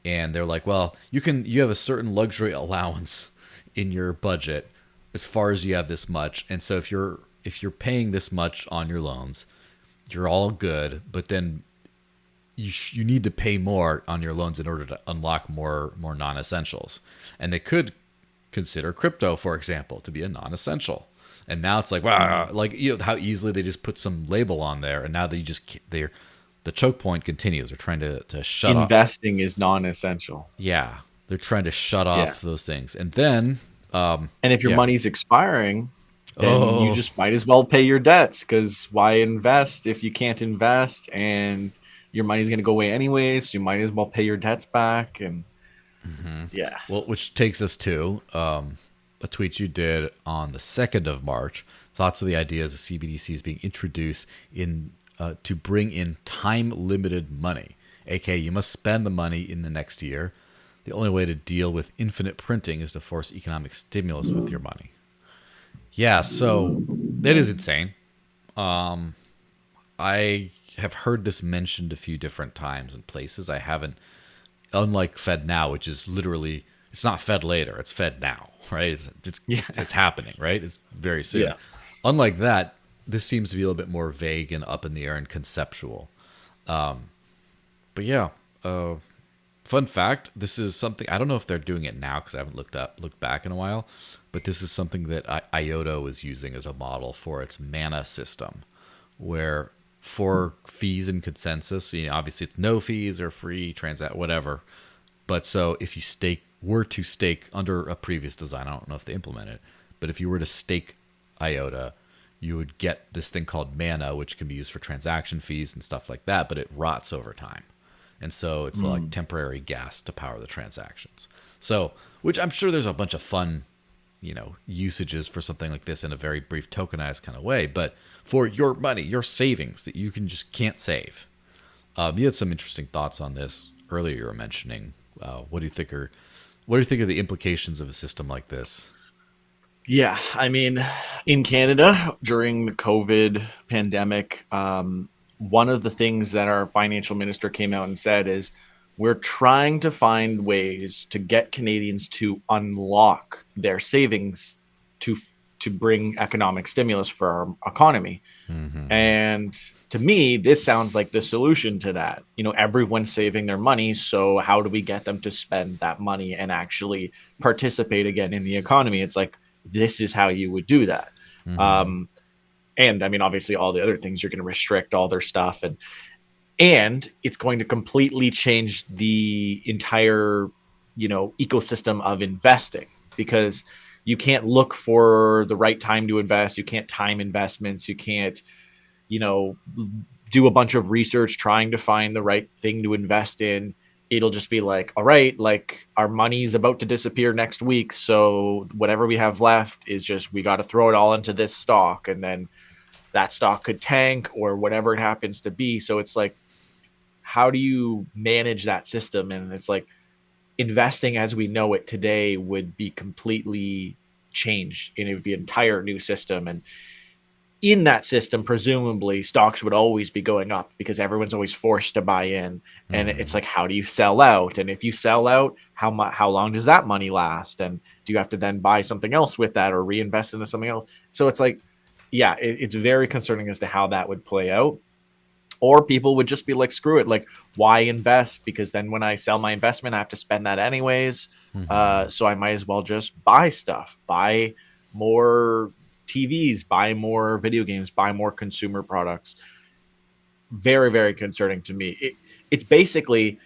And they're like, well, you have a certain luxury allowance in your budget as far as you have this much. And so if you're paying this much on your loans, you're all good. But then you need to pay more on your loans in order to unlock more non-essentials. And they could consider crypto, for example, to be a non-essential. And now it's like, wow, Mhm. like how easily they just put some label on there, and now they're the choke point continues. They're trying to shut off. Investing is non-essential. Yeah, they're trying to shut Yeah. off those things, and then And if your yeah, money's expiring, then you oh, just might as well pay your debts because why invest if you can't invest and your money's going to go away anyways? You might as well pay your debts back. And yeah. well, which takes us to a tweet you did on the 2nd of March. Thoughts of the ideas of CBDCs being introduced in to bring in time-limited money, aka you must spend the money in the next year. The only way to deal with infinite printing is to force economic stimulus with your money. Yeah, so that is insane. I have heard this mentioned a few different times and places. I haven't, unlike FedNow, which is literally, it's not Fed later, it's Fed now, right? Yeah. It's happening, right? It's very soon. Yeah. Unlike that, this seems to be a little bit more vague and up in the air and conceptual. But yeah, fun fact: this is something I don't know if they're doing it now because I haven't looked back in a while. But this is something that IOTA is using as a model for its mana system, where for fees and consensus, obviously it's no fees or free transact whatever. But so if you were to stake under a previous design, I don't know if they implement it, but if you were to stake IOTA, you would get this thing called mana, which can be used for transaction fees and stuff like that, but it rots over time. And so it's like Mm. temporary gas to power the transactions. So, which I'm sure there's a bunch of fun, usages for something like this in a very brief tokenized kind of way, but for your money, your savings that you can't save. You had some interesting thoughts on this earlier. You were mentioning. What do you think of the implications of a system like this? Yeah. I mean, in Canada during the COVID pandemic, one of the things that our financial minister came out and said is we're trying to find ways to get Canadians to unlock their savings to to bring economic stimulus for our economy. Mm-hmm. And to me, this sounds like the solution to that. Everyone's saving their money. So how do we get them to spend that money and actually participate again in the economy? It's like, this is how you would do that. Mm-hmm. Um, and I mean, obviously, all the other things, you're going to restrict all their stuff, and it's going to completely change the entire ecosystem of investing, because you can't look for the right time to invest. You can't time investments. You can't you know do a bunch of research trying to find the right thing to invest in. It'll just be like, all right, like, our money's about to disappear next week, so whatever we have left is just, we got to throw it all into this stock, and then that stock could tank or whatever it happens to be. So it's like, how do you manage that system? And it's like, investing as we know it today would be completely changed, and it would be an entire new system. And in that system, presumably stocks would always be going up because everyone's always forced to buy in. And it's Mm-hmm. like, how do you sell out? And if you sell out, how long does that money last? And do you have to then buy something else with that or reinvest into something else? So it's like, yeah, it's very concerning as to how that would play out. Or people would just be like, screw it, like, why invest? Because then when I sell my investment, I have to spend that anyways. Mm-hmm. So I might as well just buy stuff, buy more TVs, buy more video games, buy more consumer products. Very, very concerning to me. It's basically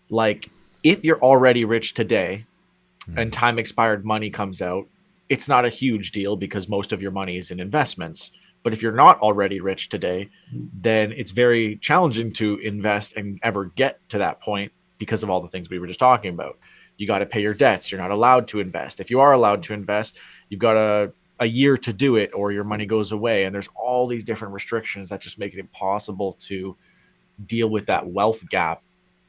like, if you're already rich today and time expired money comes out, it's not a huge deal because most of your money is in investments. But if you're not already rich today, then it's very challenging to invest and ever get to that point because of all the things we were just talking about. You got to pay your debts. You're not allowed to invest. If you are allowed to invest, you've got a year to do it or your money goes away. And there's all these different restrictions that just make it impossible to deal with that wealth gap.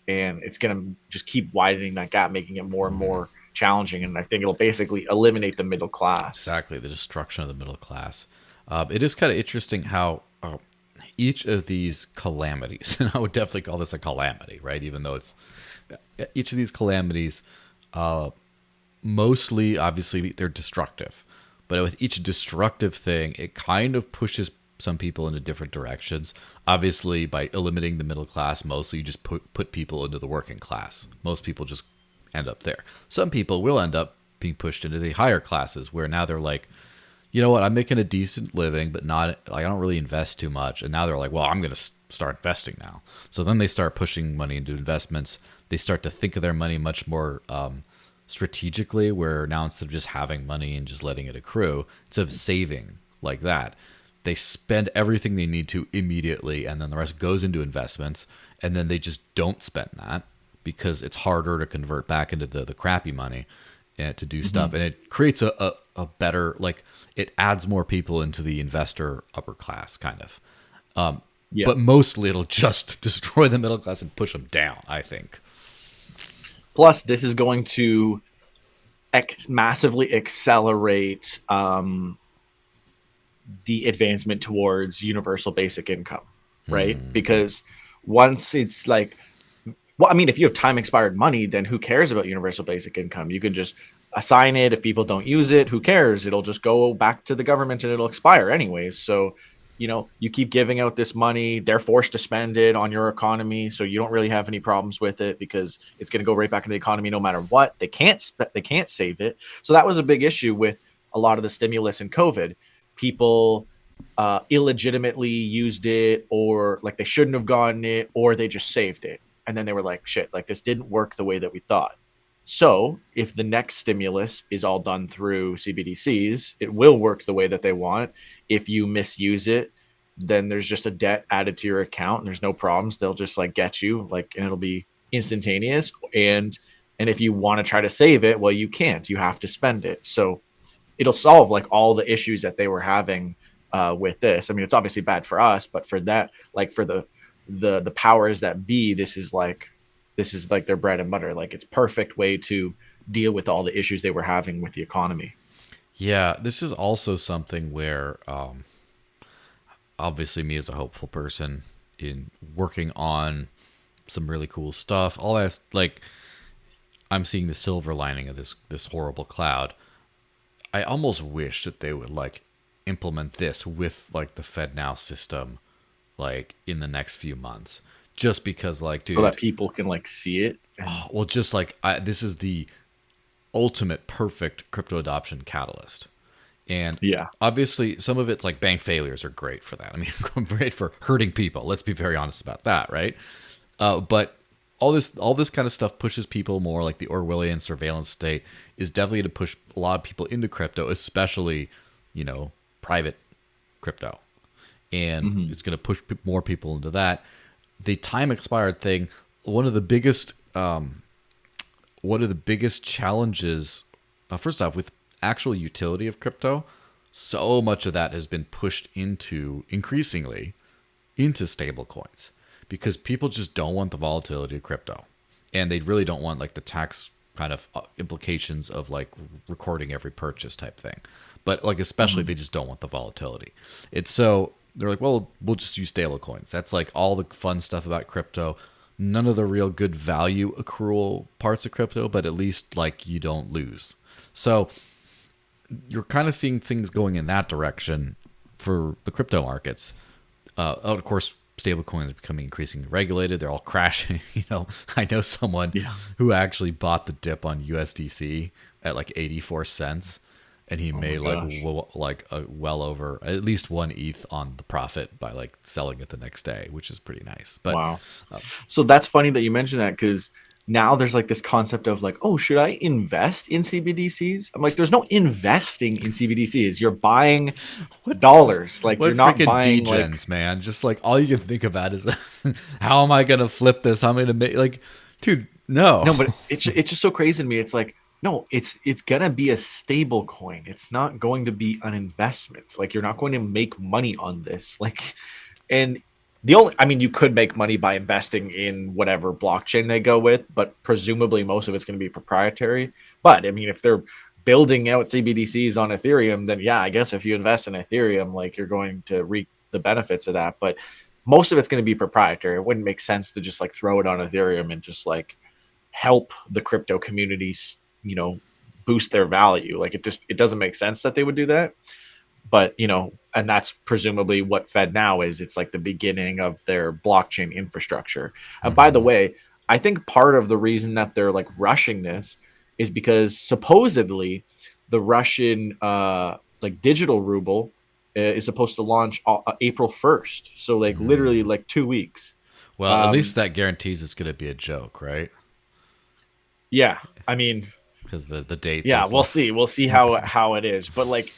And it's going to just keep widening that gap, making it more and Mm-hmm. more challenging. And I think it'll basically eliminate the middle class. Exactly, the destruction of the middle class. It is kind of interesting how each of these calamities, and I would definitely call this a calamity, right? Even though it's each of these calamities, mostly, obviously, they're destructive. But with each destructive thing, it kind of pushes some people into different directions. Obviously, by eliminating the middle class, mostly you just put people into the working class. Most people just end up there. Some people will end up being pushed into the higher classes where now they're like, you know what, I'm making a decent living, but not like, I don't really invest too much. And now they're like, well, I'm going to start investing now. So then they start pushing money into investments. They start to think of their money much more strategically, where now instead of just having money and just letting it accrue, instead of saving like that, they spend everything they need to immediately, and then the rest goes into investments, and then they just don't spend that because it's harder to convert back into the crappy money and to do stuff. And it creates a better, like, it adds more people into the investor upper class, kind of. Yeah. But mostly it'll just destroy the middle class and push them down, I think. Plus, this is going to massively accelerate the advancement towards universal basic income, right? Because once it's like, well, I mean, if you have time expired money, then who cares about universal basic income? You can just assign it. If people don't use it, who cares? It'll just go back to the government and it'll expire anyways. So, you keep giving out this money, they're forced to spend it on your economy. So you don't really have any problems with it because it's going to go right back into the economy no matter what. They can't save it. So that was a big issue with a lot of the stimulus in COVID. People illegitimately used it, or like they shouldn't have gotten it, or they just saved it. And then they were like, shit, like, this didn't work the way that we thought. So if the next stimulus is all done through CBDCs, it will work the way that they want. If you misuse it, then there's just a debt added to your account and there's no problems. They'll just like get you, like, and it'll be instantaneous. And if you want to try to save it, well, you can't. You have to spend it. So it'll solve like all the issues that they were having with this. I mean, it's obviously bad for us, but for that, like, for the powers that be, this is like their bread and butter. Like, it's perfect way to deal with all the issues they were having with the economy. Yeah, this is also something where, obviously, me as a hopeful person in working on some really cool stuff. All that, like, I'm seeing the silver lining of this horrible cloud. I almost wish that they would like implement this with like the FedNow system, like in the next few months, just because, like, so that dude, people can like see it. And well, just like this is the ultimate perfect crypto adoption catalyst. And yeah, obviously, some of it's like bank failures are great for that. I mean, great for hurting people. Let's be very honest about that, right? But all this kind of stuff pushes people more. Like the Orwellian surveillance state is definitely to push a lot of people into crypto, especially, private crypto, and hmm it's going to push more people into that. The time expired thing, one of the biggest challenges, first off, with actual utility of crypto, so much of that has been pushed increasingly into stable coins because people just don't want the volatility of crypto, and they really don't want like the tax kind of implications of like recording every purchase type thing. But like especially hmm they just don't want the volatility. It's so they're like, well, we'll just use stable coins. That's like all the fun stuff about crypto. None of the real good value accrual parts of crypto, but at least like you don't lose. So you're kind of seeing things going in that direction for the crypto markets. Of course, stablecoins are becoming increasingly regulated. They're all crashing. I know someone yeah. who actually bought the dip on USDC at like 84 cents, and he Oh my made like gosh. well over at least one ETH on the profit by like selling it the next day, which is pretty nice. But Wow. So that's funny that you mentioned that because now there's like this concept of like, oh, should I invest in CBDCs? I'm like, there's no investing in CBDCs. You're buying what dollars. Like what you're not freaking buying like degens, man? Just like all you can think about is how am I gonna flip this? How am I gonna make like, dude? No. no, but it's just so crazy to me. It's like no, it's gonna be a stable coin. It's not going to be an investment. Like you're not going to make money on this. Like and I mean, you could make money by investing in whatever blockchain they go with, but presumably most of it's going to be proprietary. But I mean, if they're building out CBDCs on Ethereum, then yeah, I guess if you invest in Ethereum, like you're going to reap the benefits of that. But most of it's going to be proprietary. It wouldn't make sense to just like throw it on Ethereum and just like help the crypto communities, boost their value. Like it doesn't make sense that they would do that, but and that's presumably what FedNow is. It's like the beginning of their blockchain infrastructure. And by the Hmm. way, I think part of the reason that they're like rushing this is because supposedly the Russian like digital ruble is supposed to launch April 1st, so like literally like 2 weeks. Well, at least um that guarantees it's gonna be a joke, right? yeah, I mean, Because the date yeah, is we'll like, see. We'll see how it is. But like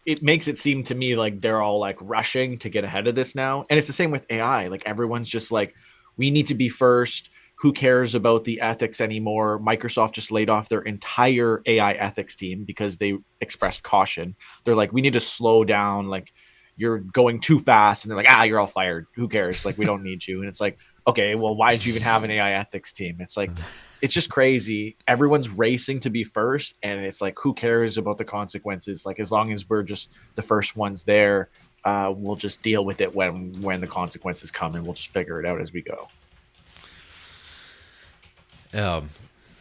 it makes it seem to me like they're all like rushing to get ahead of this now. And it's the same with AI. Like everyone's just like, we need to be first. Who cares about the ethics anymore? Microsoft just laid off their entire AI ethics team because they expressed caution. They're like, we need to slow down. Like you're going too fast. And they're like, you're all fired. Who cares? Like we don't need you. And it's like, okay, well, why did you even have an AI ethics team? It's like it's just crazy. Everyone's racing to be first, and it's like, who cares about the consequences? Like, as long as we're just the first ones there, we'll just deal with it when the consequences come, and we'll just figure it out as we go. um,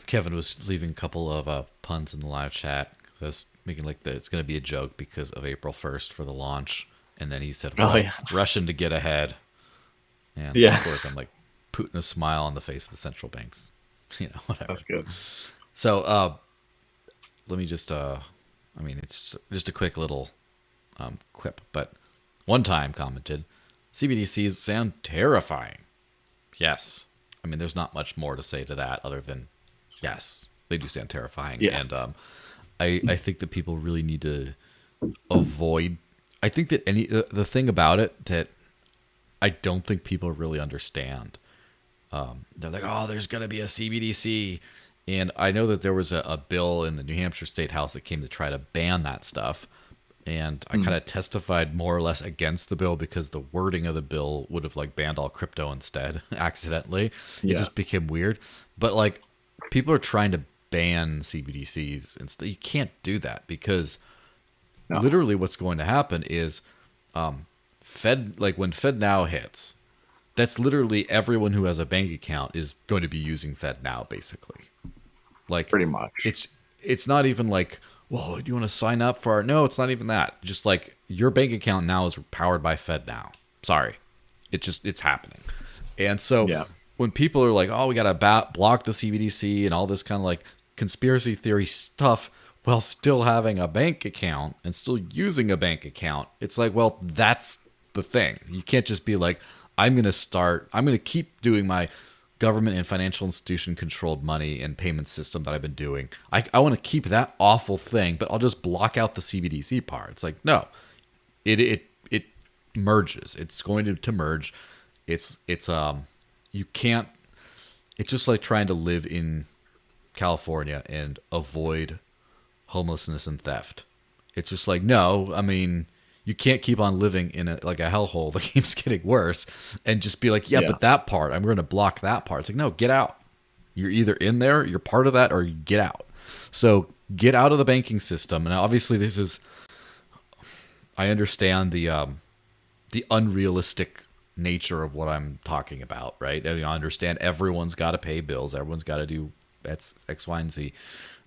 Kevin was leaving a couple of puns in the live chat. So I was making like it's gonna be a joke because of April 1st for the launch, and then he said, Oh "Well, yeah, Russian to get ahead," and yeah, of course I'm like putting a smile on the face of the central banks, whatever. that's good. So let me just I mean it's just a quick little quip, but Onetime commented, CBDCs sound terrifying. Yes. I mean, there's not much more to say to that other than yes, they do sound terrifying. Yeah, And I think that people really need to avoid. I think that the thing about it that I don't think people really understand. They're like, oh, there's going to be a CBDC. And I know that there was a bill in the New Hampshire State House that came to try to ban that stuff. And I kind of testified more or less against the bill because the wording of the bill would have like banned all crypto instead accidentally. It yeah, just became weird. But like people are trying to ban CBDCs and you can't do that because no, literally what's going to happen is Fed like when FedNow hits, that's literally everyone who has a bank account is going to be using FedNow, basically. Like, Pretty much. it's not even like, whoa, do you want to sign up for our? No, it's not even that. Just like your bank account now is powered by FedNow. Sorry, it's happening. And so Yeah. when people are like, oh, we gotta block the CBDC and all this kind of like conspiracy theory stuff while still having a bank account and still using a bank account, it's like, well, that's the thing. You can't just be like, I'm gonna keep doing my government and financial institution controlled money and payment system that I've been doing. I want to keep that awful thing, but I'll just block out the CBDC part. It's like, no, it merges. It's going to merge. It's you can't. It's just like trying to live in California and avoid homelessness and theft. It's just like, no, I mean, you can't keep on living in a hellhole that keeps getting worse and just be like, yeah, but that part, I'm going to block that part. It's like, no, get out. You're either in there, you're part of that, or you get out. So get out of the banking system. And obviously I understand the unrealistic nature of what I'm talking about, right? I mean, I understand everyone's got to pay bills. Everyone's got to do X, Y, and Z.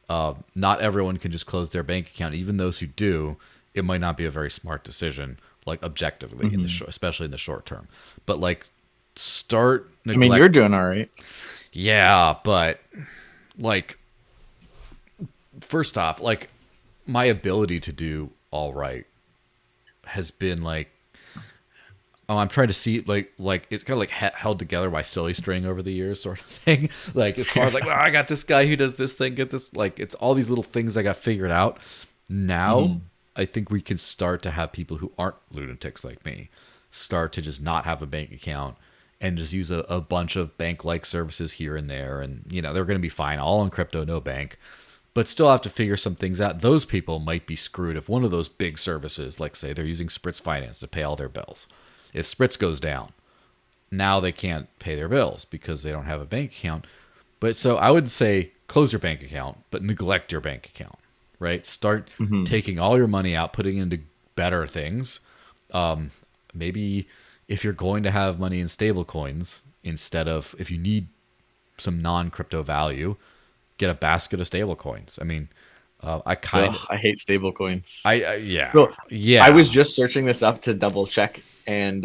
Not everyone can just close their bank account. Even those who do, it might not be a very smart decision, like objectively, especially in the short term. But like, I mean, you're doing all right. Yeah, but like, first off, like, my ability to do all right has been like, oh, I'm trying to see like it's kind of like held together by silly string over the years, sort of thing. Like, as far as like, well, I got this guy who does this thing, get this, like, it's all these little things I got figured out. Now, I think we can start to have people who aren't lunatics like me start to just not have a bank account and just use a bunch of bank-like services here and there. And, you know, they're going to be fine, all in crypto, no bank, but still have to figure some things out. Those people might be screwed if one of those big services, like say they're using Spritz Finance to pay all their bills. If Spritz goes down, now they can't pay their bills because they don't have a bank account. But so I would say close your bank account, but neglect your bank account, right? Start taking all your money out, putting it into better things. Maybe if you're going to have money in stable coins, instead of, if you need some non-crypto value, get a basket of stable coins. I mean, I hate stable coins. Yeah. So, yeah. I was just searching this up to double check, and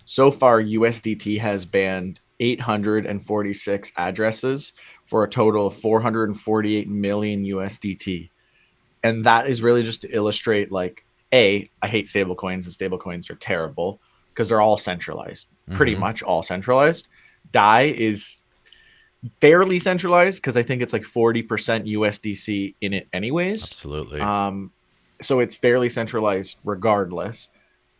so far USDT has banned 846 addresses for a total of 448 million USDT. And that is really just to illustrate, like, I hate stablecoins, and stablecoins are terrible because they're all centralized, pretty much all centralized. DAI is fairly centralized because I think it's like 40% USDC in it anyways. Absolutely. So it's fairly centralized regardless.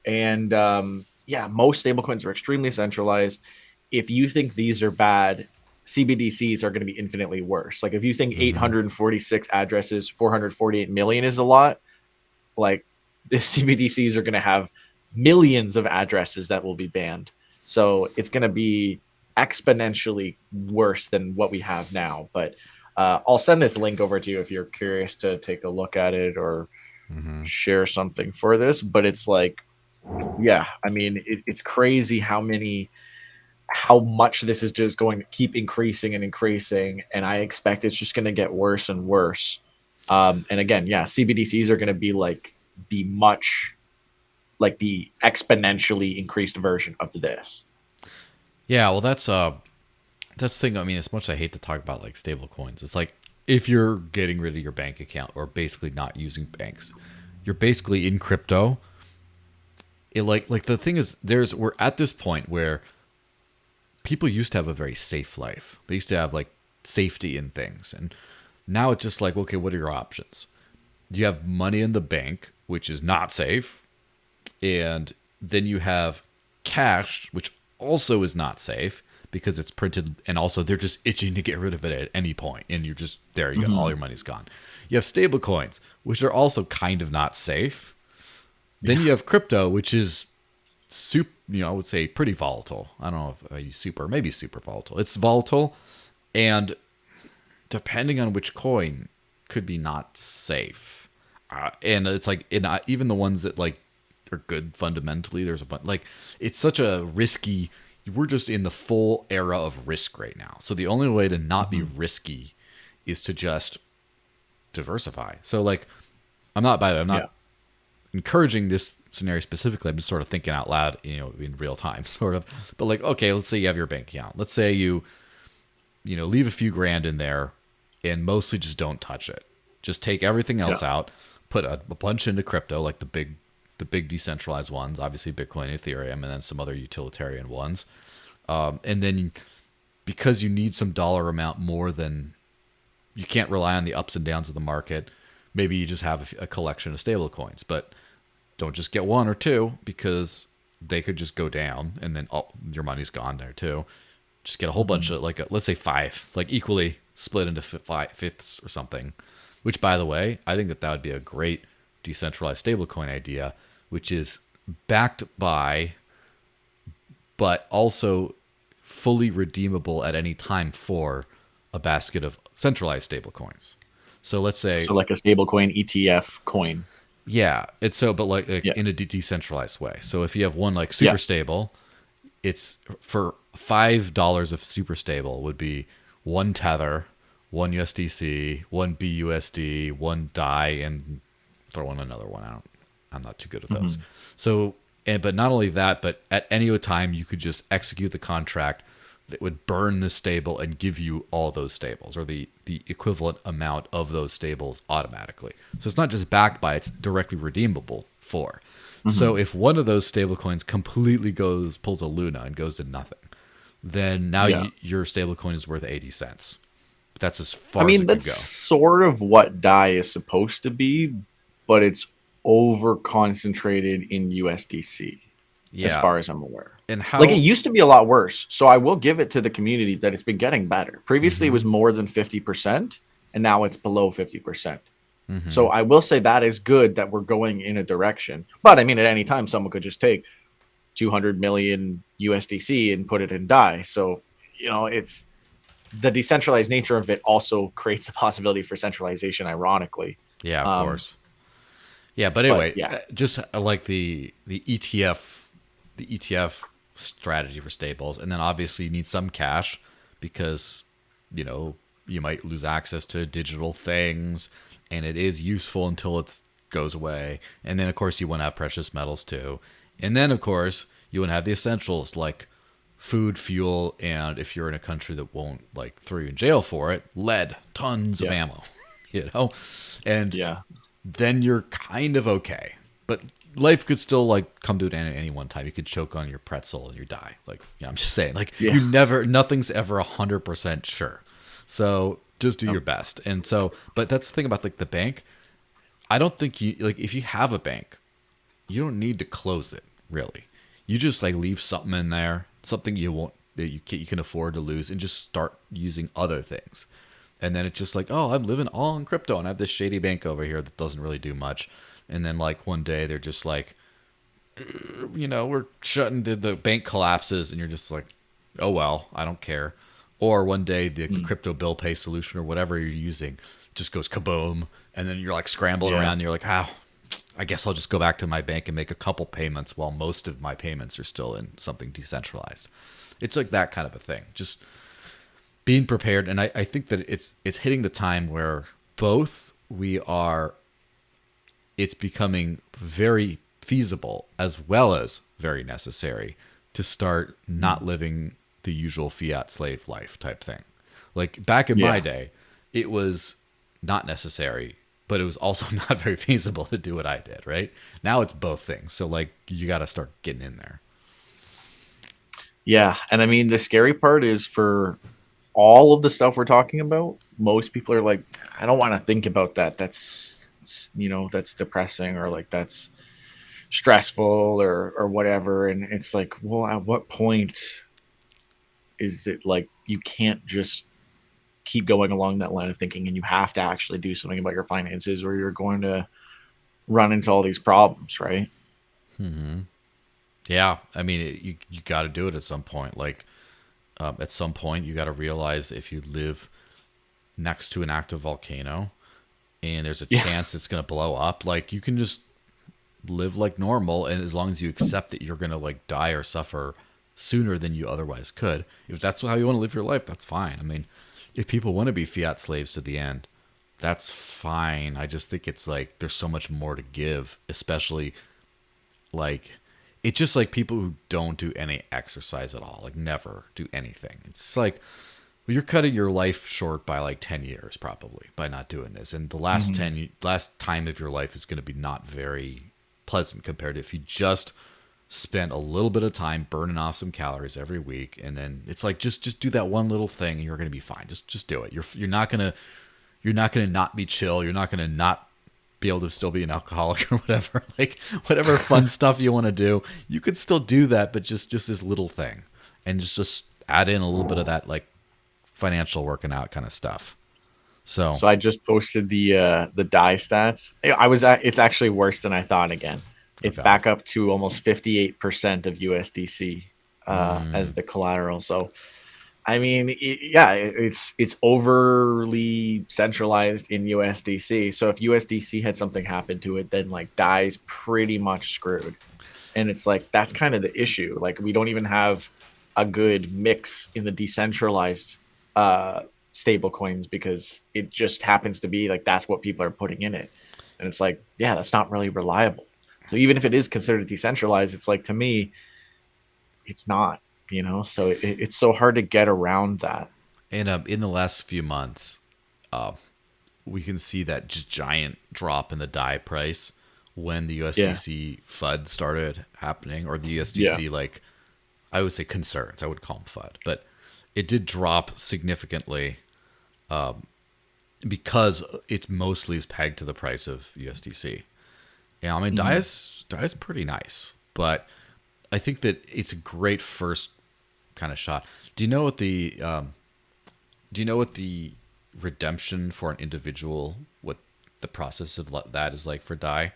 And most stablecoins are extremely centralized. If you think these are bad, CBDCs are going to be infinitely worse. Like, if you think 846 addresses, 448 million is a lot, like, the CBDCs are going to have millions of addresses that will be banned. So it's going to be exponentially worse than what we have now. But I'll send this link over to you if you're curious to take a look at it or share something for this. But it's like, yeah, I mean, it's crazy how much this is just going to keep increasing and increasing. And I expect it's just going to get worse and worse. And again, yeah, CBDCs are going to be like the exponentially increased version of this. Yeah, well, that's the thing. I mean, as much as I hate to talk about like stable coins, it's like, if you're getting rid of your bank account or basically not using banks, you're basically in crypto. It like the thing is, we're at this point where people used to have a very safe life. They used to have like safety in things, and now it's just like, okay, what are your options? You have money in the bank, which is not safe, and then you have cash, which also is not safe because it's printed, and also they're just itching to get rid of it at any point, and you're just there. You go, all your money's gone. You have stable coins, which are also kind of not safe. Then you have crypto, which is I would say pretty volatile. I don't know if I use super, maybe super volatile. It's volatile, and depending on which coin, could be not safe. And it's like, even the ones that like are good fundamentally, there's a bunch, like, it's such a risky, we're just in the full era of risk right now. So the only way to not be Mhm. risky is to just diversify. So like, I'm not, by the way, I'm Yeah. not encouraging this scenario specifically. I'm just sort of thinking out loud, in real time, sort of. But like, okay, let's say you have your bank account. Let's say you leave a few grand in there and mostly just don't touch it. Just take everything Yeah. else out, put a bunch into crypto, like the big decentralized ones, obviously Bitcoin, Ethereum, and then some other utilitarian ones. And then because you need some dollar amount more than you can't rely on the ups and downs of the market, maybe you just have a collection of stable coins, but don't just get one or two because they could just go down and then your money's gone there too. Just get a whole bunch Mhm. of let's say five, like equally split into fifths or something. Which, by the way, I think that would be a great decentralized stablecoin idea, which is backed by, but also fully redeemable at any time for a basket of centralized stablecoins. So let's say, So like a stablecoin ETF coin. yeah, it's so, but like Yeah. in a decentralized way. So if you have one like Yeah. super stable, it's for $5 of super stable would be one tether, one USDC, one BUSD, one DAI, and throw in another one. I'm not too good at those. Mhm. So, but not only that, but at any time you could just execute the contract that would burn the stable and give you all those stables or the equivalent amount of those stables automatically. So it's not just backed by, it's directly redeemable for. So Mhm. if one of those stablecoins completely pulls a Luna and goes to nothing, then now Yeah. your stablecoin is worth 80 cents. But that's as I far as mean, it could that's go. sort of what DAI is supposed to be, but it's over concentrated in USDC, as Yeah. far as I'm aware. And Like it how? used to be a lot worse. So I will give it to the community that it's been getting better. Previously, it Mm-hmm. was more than 50%, and now it's below 50%. Mm-hmm. So I will say that is good that we're going in a direction. But I mean, at any time, someone could just take 200 million USDC and put it in DAI. So, it's the decentralized nature of it also creates a possibility for centralization, ironically. Yeah, of Um, course. Yeah, but but anyway, yeah, just like the ETF strategy for stables, and then obviously you need some cash because you know you might lose access to digital things, and it is useful until it goes away. And then of course you want to have precious metals too, and then of course you want to have the essentials like food, fuel, and if you're in a country that won't like throw you in jail for it, lead, tons of yeah, ammo, and yeah, then you're kind of okay. But life could still like come to an end at any one time. You could choke on your pretzel and you die. Like, I'm just saying, like yeah. nothing's ever 100% sure. So just do your best. And so, but that's the thing about like the bank. I don't think if you have a bank, you don't need to close it really. You just like leave something in there, something you can afford to lose, and just start using other things. And then it's just like, oh, I'm living all in crypto, and I have this shady bank over here that doesn't really do much. And then like one day they're just like, we're shutting. The bank collapses, and you're just like, oh well, I don't care. Or one day the Mm, crypto bill pay solution or whatever you're using just goes kaboom, and then you're like scrambling yeah. around. And you're like, I guess I'll just go back to my bank and make a couple payments while most of my payments are still in something decentralized. It's like that kind of a thing. Just being prepared, and I think that it's hitting the time where both we are. It's becoming very feasible as well as very necessary to start Mm, not living the usual fiat slave life type thing. Like back in my yeah. day, it was not necessary, but it was also not very feasible to do what I did, right? Now it's both things. So like you got to start getting in there. Yeah. And I mean, the scary part is for all of the stuff we're talking about, most people are like, I don't want to think about that. That's depressing, or like that's stressful, or whatever. And it's like, well, at what point is it like you can't just keep going along that line of thinking and you have to actually do something about your finances, or you're going to run into all these problems, right? Yeah, I mean, you got to do it at some point. Like at some point, you got to realize if you live next to an active volcano and there's a Yeah. chance it's going to blow up, like you can just live like normal, and as long as you accept that you're going to like die or suffer sooner than you otherwise could. If that's how you want to live your life, that's fine. I mean, if people want to be fiat slaves to the end, that's fine. I just think it's like there's so much more to give, especially like it's just like people who don't do any exercise at all, like never do anything. It's like well, you're cutting your life short by like 10 years probably by not doing this. And the Mhm. last time of your life is going to be not very pleasant compared to if you just spent a little bit of time burning off some calories every week and then it's like just do that one little thing and you're going to be fine. Just do it. You're not going to not be chill. You're not going to not be able to still be an alcoholic or whatever. Like whatever fun stuff you want to do, you could still do that, but just this little thing, and just add in a little bit of that like financial working out kind of stuff. So So I just posted the die stats. It's actually worse than I thought again. oh It's god, back up to almost 58% of USDC as the collateral. So I mean, it's overly centralized in USDC. So if USDC had something happen to it, then like Dai's pretty much screwed. And it's like that's kind of the issue. Like we don't even have a good mix in the decentralized stable coins because it just happens to be like that's what people are putting in it. And it's like, yeah, that's not really reliable. So even if it is considered decentralized, it's like to me, it's not, so it's so hard to get around that. and in the last few months, uh, we can see that just giant drop in the DAI price when the Yeah. USDC FUD started happening, or the Yeah. USDC like I would say concerns. I would call them FUD, but it did drop significantly because it mostly is pegged to the price of USDC. Yeah, I mean, Mhm. DAI is pretty nice, but I think that it's a great first kind of shot. Do you know what the redemption for an individual, what the process of that is like for DAI?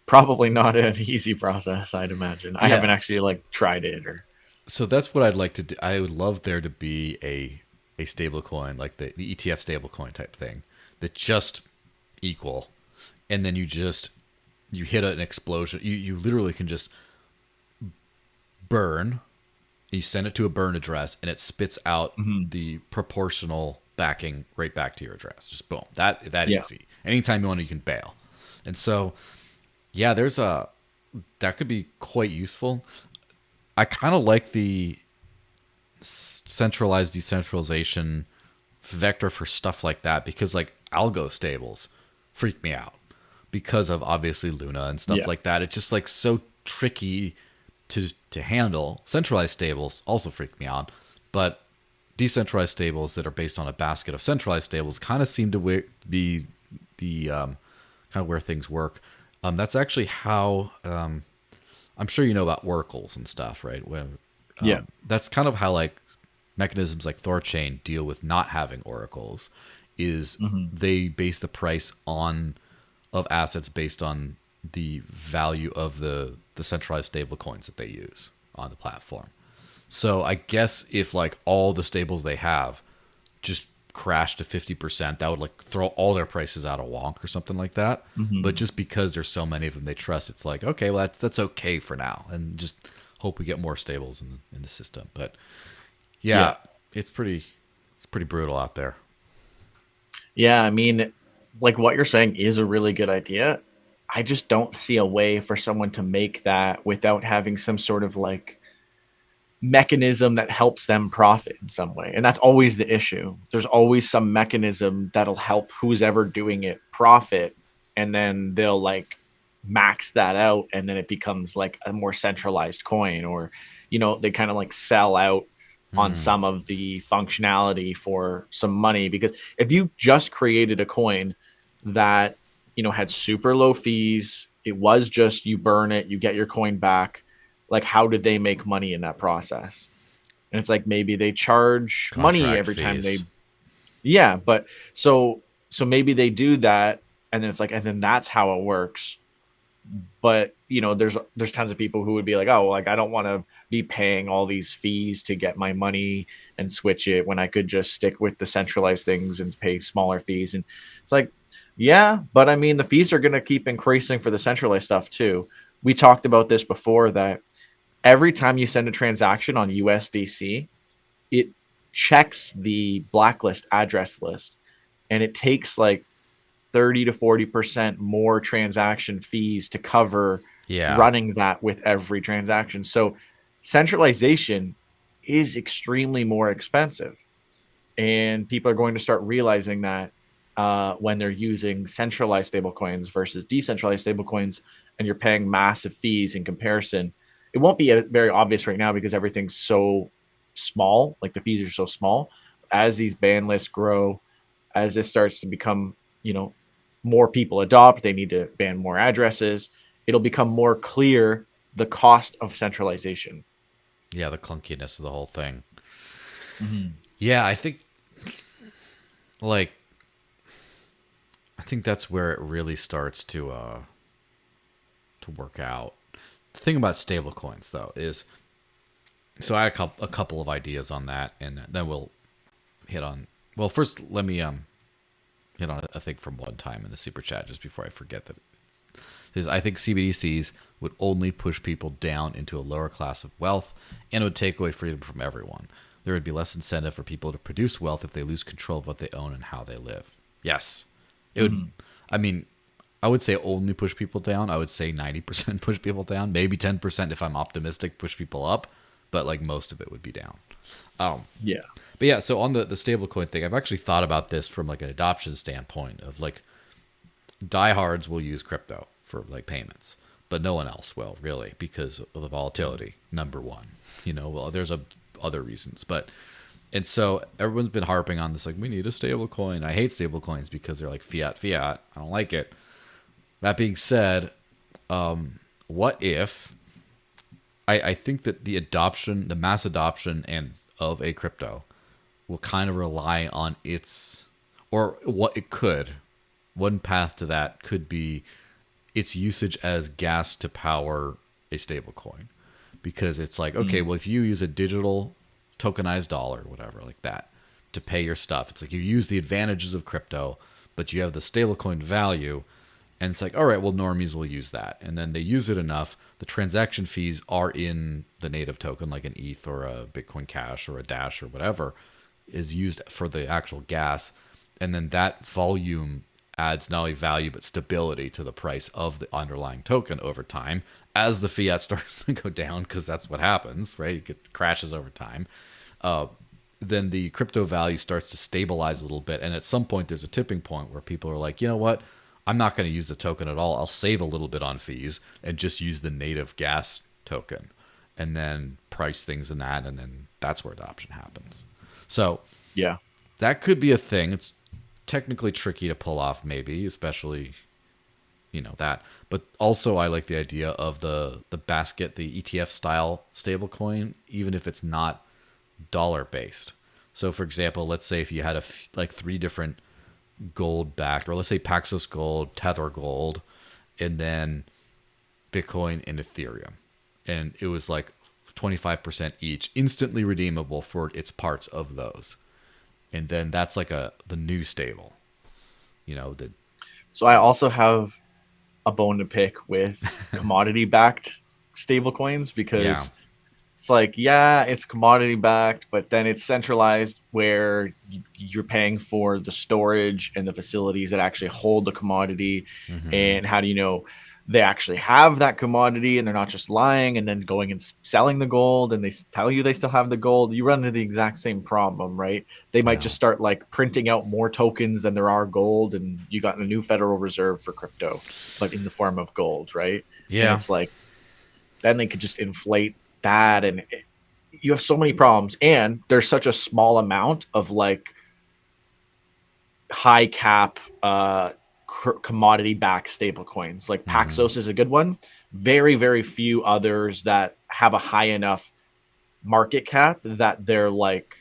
Probably not an easy process, I'd imagine. I haven't Yeah, actually like tried it or so that's what I'd like to do. I would love there to be a stable coin like the ETF stable coin type thing that just equal, and then you hit an explosion. You literally can just burn. You send it to a burn address, and it spits out Mhm. the proportional backing right back to your address. Just boom, that Yeah. easy. Anytime you want, you can bail. And so, yeah, there's a that could be quite useful. I kind of like the centralized decentralization vector for stuff like that because like algo stables freak me out because of obviously Luna and stuff Yeah. like that. It's just like so tricky to handle. Centralized stables also freak me out, but decentralized stables that are based on a basket of centralized stables kind of seem to be the kind of where things work. That's actually how I'm sure you know about oracles and stuff, right? When Yeah. that's kind of how like mechanisms like Thorchain deal with not having oracles, is Mhm. they base the price on of assets based on the value of the centralized stable coins that they use on the platform. So I guess if like all the stables they have just crashed to 50%, that would like throw all their prices out of wonk or something like that. But Mhm. just because there's so many of them they trust, it's like, okay, well that's okay for now, and just hope we get more stables in the system. But Yeah. yeah, it's pretty brutal out there. Yeah, I mean, like what you're saying is a really good idea. I just don't see a way for someone to make that without having some sort of like mechanism that helps them profit in some way. And that's always the issue. There's always some mechanism that'll help who's ever doing it profit. And then they'll like max that out. And then it becomes like a more centralized coin, or, they kind of like sell out on Hmm. some of the functionality for some money. Because if you just created a coin that, had super low fees, it was just you burn it, you get your coin back, like how did they make money in that process? And it's like maybe they charge money Contract every time fees. they, yeah, but so maybe they do that, and then it's like, and then that's how it works. But there's tons of people who would be like, oh, like I don't want to be paying all these fees to get my money and switch it when I could just stick with the centralized things and pay smaller fees. And it's like, yeah, but I mean the fees are going to keep increasing for the centralized stuff too. We talked about this before, that every time you send a transaction on USDC, it checks the blacklist address list, and it takes like 30 to 40% more transaction fees to cover Yeah. running that with every transaction. So centralization is extremely more expensive. And people are going to start realizing that when they're using centralized stablecoins versus decentralized stablecoins, and you're paying massive fees in comparison. It won't be very obvious right now because everything's so small, like the fees are so small. As these ban lists grow, as this starts to become, more people adopt, they need to ban more addresses. It'll become more clear the cost of centralization. Yeah, the clunkiness of the whole thing. Mm-hmm. Yeah, like I think that's where it really starts to work out. The thing about stablecoins though is, so I had a couple of ideas on that, and then we'll hit on. Well, first let me hit on a thing from Onetime in the super chat just before I forget that. Is I think CBDCs would only push people down into a lower class of wealth, and it would take away freedom from everyone. There would be less incentive for people to produce wealth if they lose control of what they own and how they live. Yes, it would. Mm-hmm. I mean, I would say only push people down. I would say 90% push people down. Maybe 10% if I'm optimistic, push people up. But like most of it would be down. Um, Yeah. but yeah, so on the stablecoin thing, I've actually thought about this from like an adoption standpoint of like diehards will use crypto for like payments, but no one else will really because of the volatility. Number one, well, there's other reasons, but and so everyone's been harping on this like we need a stable coin. I hate stable coins because they're like fiat. I don't like it. That being said, what if I think that the mass adoption and of a crypto will kind of rely on its or what it could. One path to that could be its usage as gas to power a stable coin. Because it's like, okay, Mm. well, if you use a digital tokenized dollar, whatever, like that, to pay your stuff, it's like you use the advantages of crypto, but you have the stablecoin value. And it's like, all right, well, normies will use that. And then they use it enough. The transaction fees are in the native token, like an ETH or a Bitcoin Cash or a Dash or whatever, is used for the actual gas. And then that volume adds not only value but stability to the price of the underlying token over time as the fiat starts to go down, because that's what happens, right? It crashes over time. Then the crypto value starts to stabilize a little bit. And at some point, there's a tipping point where people are like, you know what? I'm not going to use the token at all. I'll save a little bit on fees and just use the native gas token and then price things in that. And then that's where adoption happens. So Yeah. that could be a thing. It's technically tricky to pull off, maybe, especially, that. But also, I like the idea of the basket, the ETF style stablecoin, even if it's not dollar based. So, for example, let's say if you had like three different gold backed, or let's say Paxos Gold, Tether Gold, and then Bitcoin and Ethereum, and it was like 25% each, instantly redeemable for its parts of those, and then that's like the new stable, the So I also have a bone to pick with commodity backed stablecoins yeah. because it's like, yeah, it's commodity backed, but then it's centralized where you're paying for the storage and the facilities that actually hold the commodity. Hmm. And how do you know they actually have that commodity and they're not just lying and then going and selling the gold and they tell you they still have the gold? You run into the exact same problem, right? They might Yeah. just start like printing out more tokens than there are gold, and you got a new Federal Reserve for crypto, but in the form of gold, right? And Yeah. it's like, then they could just inflate that, and you have so many problems, and there's such a small amount of like high cap commodity backed stable coins. Like Hmm. Paxos is a good one. Very few others that have a high enough market cap that they're like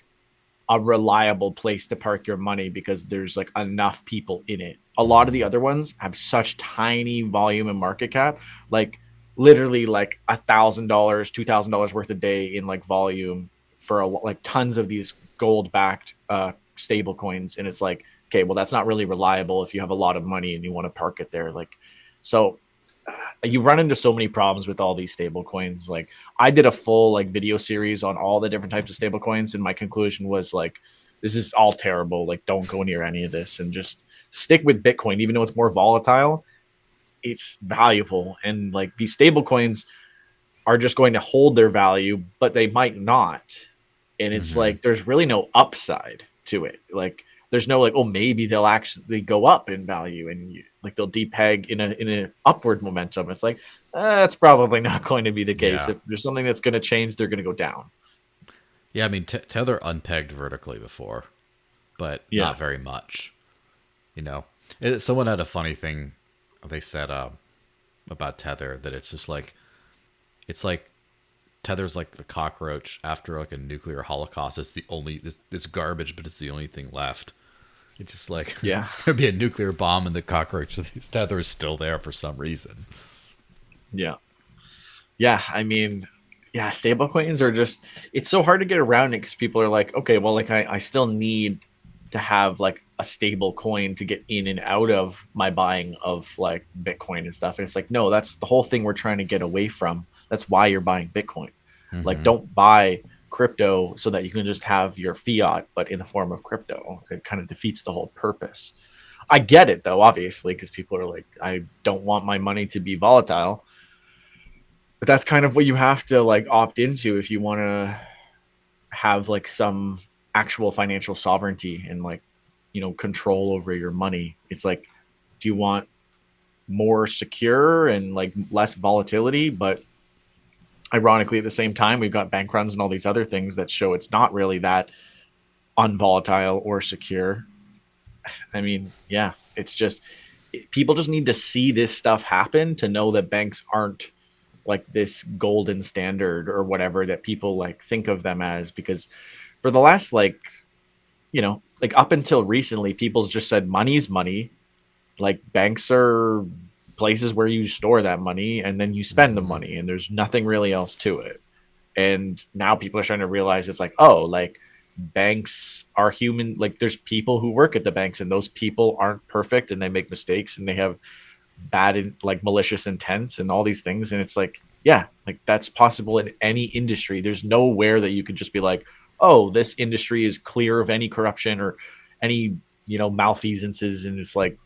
a reliable place to park your money because there's like enough people in it. A lot of the Hmm. other ones have such tiny volume and market cap, like literally like $1,000, $2,000 worth a day in like volume for like tons of these gold backed stable coins. And it's like, okay, well, that's not really reliable if you have a lot of money and you want to park it there. Like, so you run into so many problems with all these stable coins. Like I did a full like video series on all the different types of stable coins, and my conclusion was like, this is all terrible. Like, don't go near any of this and just stick with Bitcoin, even though it's more volatile. It's valuable, and like these stable coins are just going to hold their value, but they might not. And it's Mm-hmm. like there's really no upside to it. Like there's no like, oh, maybe they'll actually go up in value, and like they'll depeg in an upward momentum. It's like that's probably not going to be the case. Yeah. If there's something that's going to change, they're going to go down. Yeah, I mean, Tether unpegged vertically before, but Yeah, not very much. You know, someone had a funny thing they said about Tether, that it's just like, it's like Tether's like the cockroach after like a nuclear holocaust. It's the only, it's garbage, but it's the only thing left. It's just like yeah, there'd be a nuclear bomb and the cockroach Tether is still there for some reason. yeah, yeah. I mean, yeah, stable coins are just, it's so hard to get around it because people are like, okay, well, like I still need to have like a stable coin to get in and out of my buying of like Bitcoin and stuff. And it's like, no, that's the whole thing we're trying to get away from. That's why you're buying Bitcoin. Like, Mm-hmm. don't buy crypto so that you can just have your fiat, but in the form of crypto. It kind of defeats the whole purpose. I get it though, obviously, because people are like, I don't want my money to be volatile. But that's kind of what you have to like opt into if you want to have like some actual financial sovereignty and like, control over your money. It's like, do you want more secure and like less volatility, but ironically at the same time we've got bank runs and all these other things that show it's not really that unvolatile or secure. I mean, yeah, it's just people just need to see this stuff happen to know that banks aren't like this golden standard or whatever that people like think of them as, because for the last like, like up until recently people just said money's money. Like banks are places where you store that money and then you spend the Mm-hmm. money and there's nothing really else to it. And now people are starting to realize it's like, oh, like banks are human. Like there's people who work at the banks and those people aren't perfect and they make mistakes and they have bad like malicious intents and all these things. And it's like, yeah, like that's possible in any industry. There's nowhere that you could just be like, oh, this industry is clear of any corruption or any, malfeasances. And it's like,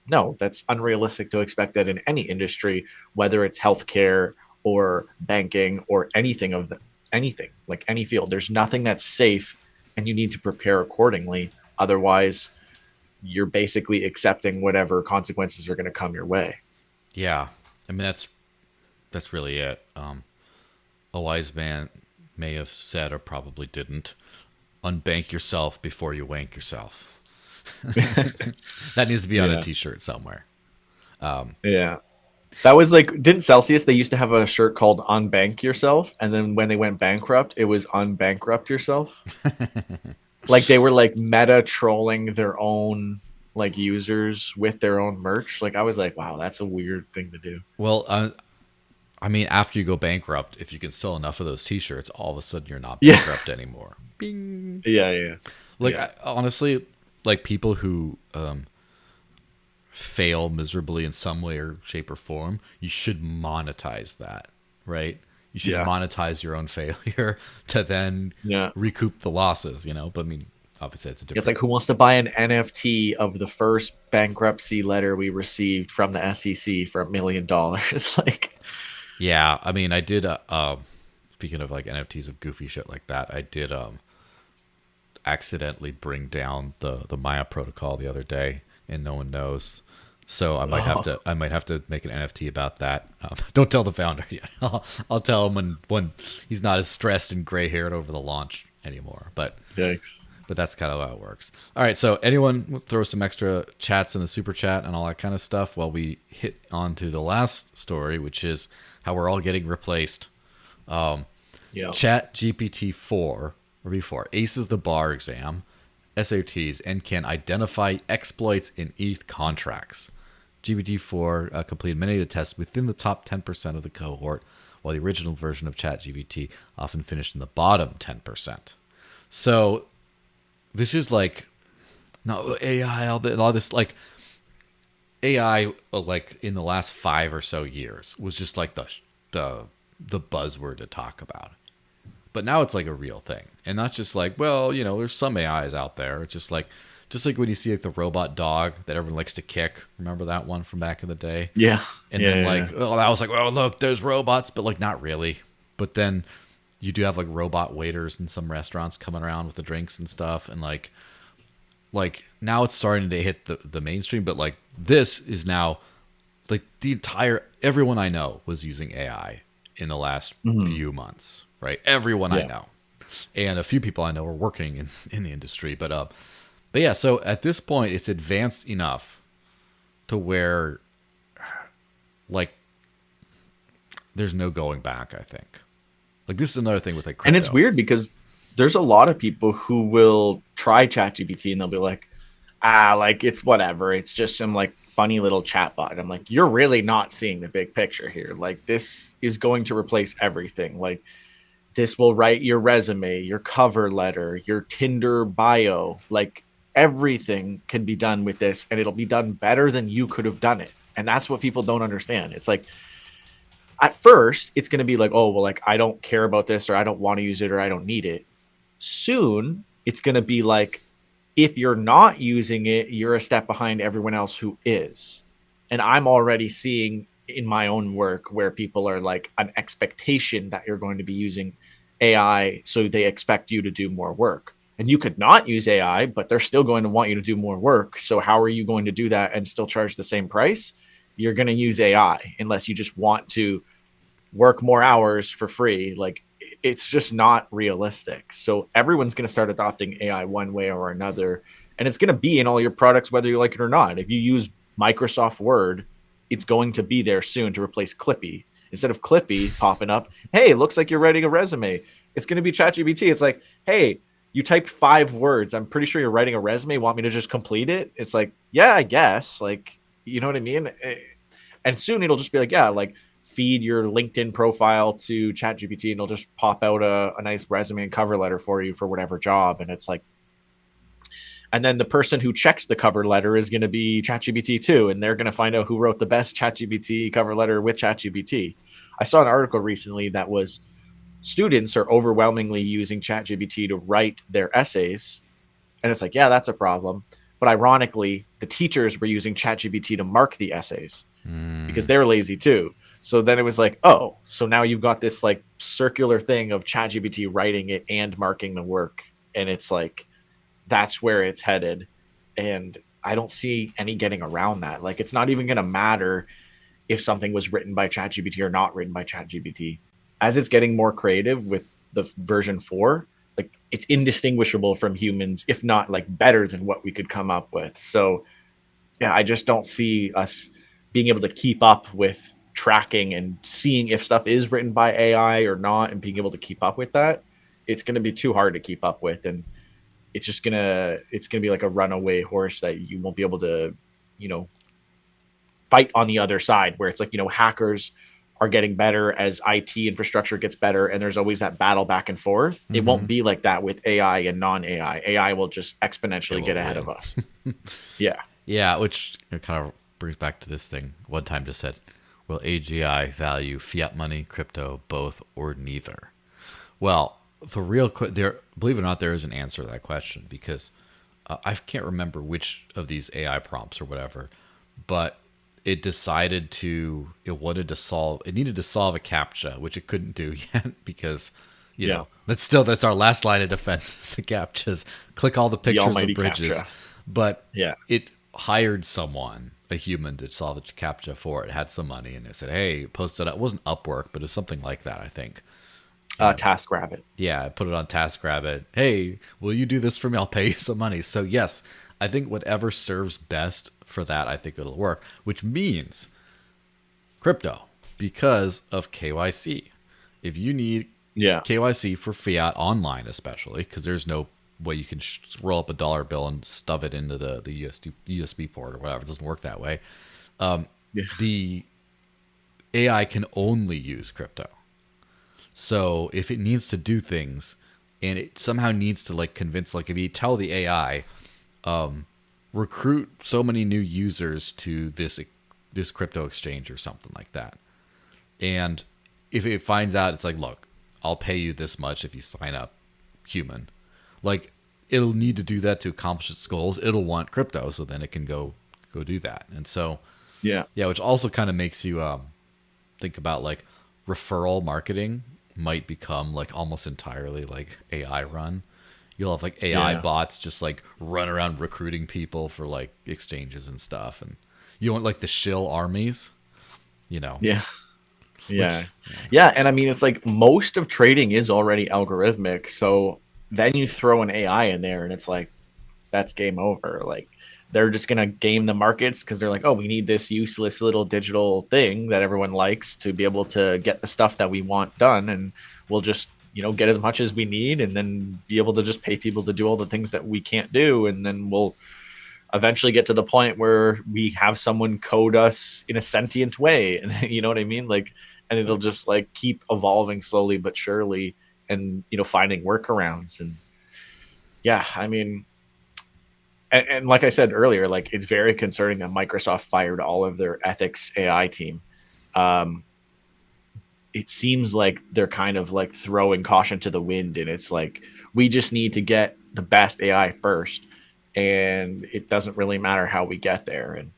no, that's unrealistic to expect that in any industry, whether it's healthcare or banking or anything of the, anything like any field. There's nothing that's safe, and you need to prepare accordingly. Otherwise, you're basically accepting whatever consequences are going to come your way. Yeah, I mean that's really it. A wise man may have said, or probably didn't, unbank yourself before you wank yourself. That needs to be on a Yeah, T-shirt somewhere. yeah. That was like, didn't Celsius? They used to have a shirt called "Unbank Yourself," and then when they went bankrupt, it was "Unbankrupt Yourself." Like they were like meta trolling their own like users with their own merch. Like I was like, wow, that's a weird thing to do. Well, I mean, after you go bankrupt, if you can sell enough of those T-shirts, all of a sudden you're not Yeah, bankrupt anymore. Bing. yeah, yeah, Like yeah, honestly, like people who fail miserably in some way or shape or form, you should monetize that, right? You should yeah, monetize your own failure to then yeah. recoup the losses, you know? But I mean, obviously it's a It's different. like, who wants to buy an NFT of the first bankruptcy letter we received from the SEC for $1 million? Like, Yeah, I mean, I did speaking of like NFTs of goofy shit like that, I did accidentally bring down the Maya protocol the other day, and no one knows. So oh, I might have to make an NFT about that. Don't tell the founder yet. I'll tell him when he's not as stressed and gray haired over the launch anymore. yikes. But that's kind of how it works. All right, so anyone throw some extra chats in the super chat and all that kind of stuff while we hit on to the last story, which is how we're all getting replaced. Yeah, Chat GPT 4 or V4 aces the bar exam, SATs, and can identify exploits in ETH contracts. GPT-4 completed many of the tests within the top 10% of the cohort, while the original version of ChatGPT often finished in the bottom 10%. So this is like, no, AI, all this, like, AI like in the last 5 or so years was just like the the buzzword to talk about. But now it's like a real thing. And not just like, well, there's some AIs out there. It's just like when you see like the robot dog that everyone likes to kick. Remember that one from back in the day? Yeah. And Yeah. then Yeah. like, oh, that was like, oh look, there's robots, but like not really. But then you do have like robot waiters in some restaurants coming around with the drinks and stuff, and like now it's starting to hit the mainstream, but like this is now like the entire everyone I know was using AI in the last Mhm. few months, right? Everyone I Yeah. know, and a few people I know are working in the industry, but yeah. So at this point, it's advanced enough to where like there's no going back. I think like this is another thing with like And it's crypto. weird because there's a lot of people who will try ChatGPT and they'll be like, like it's whatever. It's just some like funny little chatbot. I'm like, you're really not seeing the big picture here. Like this is going to replace everything. Like this will write your resume, your cover letter, your Tinder bio. Like everything can be done with this and it'll be done better than you could have done it. And that's what people don't understand. It's like at first it's going to be like, oh, well, like I don't care about this or I don't want to use it or I don't need it. Soon it's going to be like, if you're not using it, you're a step behind everyone else who is. And I'm already seeing in my own work where people are like an expectation that you're going to be using AI. So they expect you to do more work. And you could not use AI, but they're still going to want you to do more work. So how are you going to do that and still charge the same price? You're going to use AI unless you just want to work more hours for free. Like it's just not realistic. So everyone's going to start adopting AI one way or another, and it's going to be in all your products whether you like it or not. If you use Microsoft Word, it's going to be there soon to replace Clippy. Instead of Clippy popping up, hey, it looks like you're writing a resume. It's going to be ChatGPT. It's like, hey, you typed 5 words. I'm pretty sure you're writing a resume. Want me to just complete it? It's like, yeah, I guess. Like, you know what I mean? And soon it'll just be like, yeah, like feed your LinkedIn profile to ChatGPT and it'll just pop out a nice resume and cover letter for you for whatever job. And it's like, and then the person who checks the cover letter is going to be ChatGPT too, and they're going to find out who wrote the best ChatGPT cover letter with ChatGPT. I saw an article recently that was students are overwhelmingly using ChatGPT to write their essays, and it's like, yeah, that's a problem. But ironically, the teachers were using ChatGPT to mark the essays because they're lazy too. So then it was like, oh, so now you've got this like circular thing of ChatGPT writing it and marking the work. And it's like, that's where it's headed. And I don't see any getting around that. Like, it's not even going to matter if something was written by ChatGPT or not written by ChatGPT. As it's getting more creative with the version 4, like it's indistinguishable from humans, if not like better than what we could come up with. So yeah, I just don't see us being able to keep up with tracking and seeing if stuff is written by AI or not and being able to keep up with that. It's going to be too hard to keep up with. And it's going to be like a runaway horse that you won't be able to, you know, fight on the other side where it's like, hackers are getting better as IT infrastructure gets better. And there's always that battle back and forth. It Mm-hmm. won't be like that with AI and non-AI. AI will just It exponentially get will ahead of win. us. Yeah. Yeah, which kind of brings back to this thing. One time just said, will AGI value fiat money, crypto, both, or neither? Well, there, believe it or not, there is an answer to that question because I can't remember which of these AI prompts or whatever, but it decided it needed to solve a captcha, which it couldn't do yet because, Yeah. that's our last line of defense is the captchas. Click all the The pictures of almighty bridges. captcha. But Yeah. it hired someone, a human, to solve the captcha for it, had some money, and it said, hey, post it up. It wasn't Upwork, but it was something like that, I think. TaskRabbit. Yeah, I put it on TaskRabbit. Hey, will you do this for me? I'll pay you some money. So yes, I think whatever serves best for that, I think it'll work, which means crypto because of KYC. If you need Yeah. KYC for fiat online, especially because there's no way you can roll up a dollar bill and stuff it into the USB port or whatever. It doesn't work that way. Yeah. The AI can only use crypto. So if it needs to do things and it somehow needs to like convince, like if you tell the AI, recruit so many new users to this crypto exchange or something like that. And if it finds out, it's like, look, I'll pay you this much if you sign up human. Like, it'll need to do that to accomplish its goals. It'll want crypto, so then it can go do that. And so, Yeah. yeah, which also kind of makes you think about like referral marketing might become like almost entirely like AI run. You'll have like AI Yeah. bots just like run around recruiting people for like exchanges and stuff. And you want like the shill armies, you know, Yeah. which, Yeah. Yeah. And I mean, it's like most of trading is already algorithmic. So then you throw an AI in there and it's like, that's game over. Like they're just going to game the markets because they're like, oh, we need this useless little digital thing that everyone likes to be able to get the stuff that we want done. And we'll just, get as much as we need and then be able to just pay people to do all the things that we can't do. And then we'll eventually get to the point where we have someone code us in a sentient way. And you know what I mean? Like, and it'll just like keep evolving slowly but surely and, finding workarounds. And yeah, I mean, and like I said earlier, like it's very concerning that Microsoft fired all of their ethics AI team. Um, it seems like they're kind of like throwing caution to the wind, and it's like we just need to get the best AI first, and it doesn't really matter how we get there. And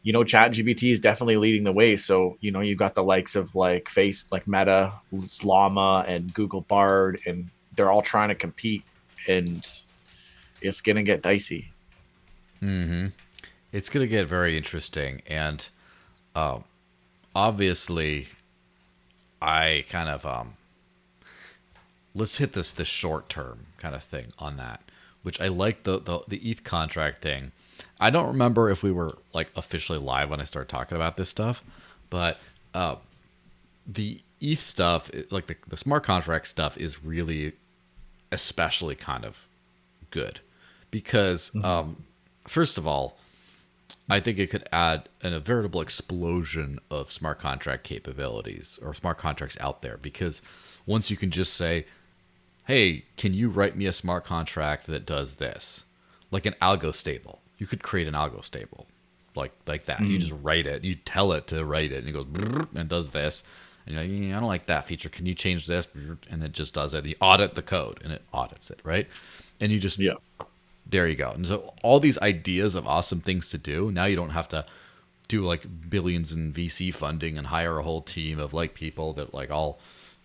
ChatGPT is definitely leading the way. So you've got the likes of like like Meta, Llama, and Google Bard, and they're all trying to compete, and it's gonna get dicey. it's going to get very interesting. And obviously, I kind of let's hit the short term kind of thing on that, which I like the ETH contract thing. I don't remember if we were like officially live when I started talking about this stuff, but the ETH stuff, like the smart contract stuff, is really especially kind of good because first of all, I think it could add a veritable explosion of smart contract capabilities or smart contracts out there, because once you can just say, hey, can you write me a smart contract that does this? Like an algo stable. You could create an algo stable like that. You just write it. You tell it to write it, and it goes "Brrr," and does this. And you're like, I don't like that feature. Can you change this? Brrr, and it just does it. You audit the code, and it audits it, right? And you just, Yeah. there you go. And so all these ideas of awesome things to do, now you don't have to do like billions in VC funding and hire a whole team of like people that like all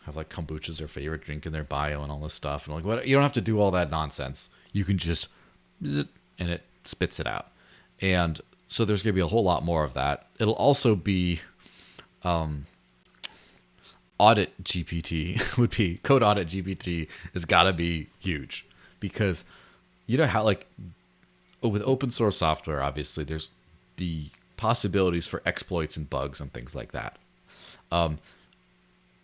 have like kombucha's their favorite drink in their bio and all this stuff. And like, what, you don't have to do all that nonsense. You can just, and it spits it out. And so there's going to be a whole lot more of that. It'll also be audit GPT would be code audit GPT has got to be huge, because you know how like with open source software, obviously there's the possibilities for exploits and bugs and things like that.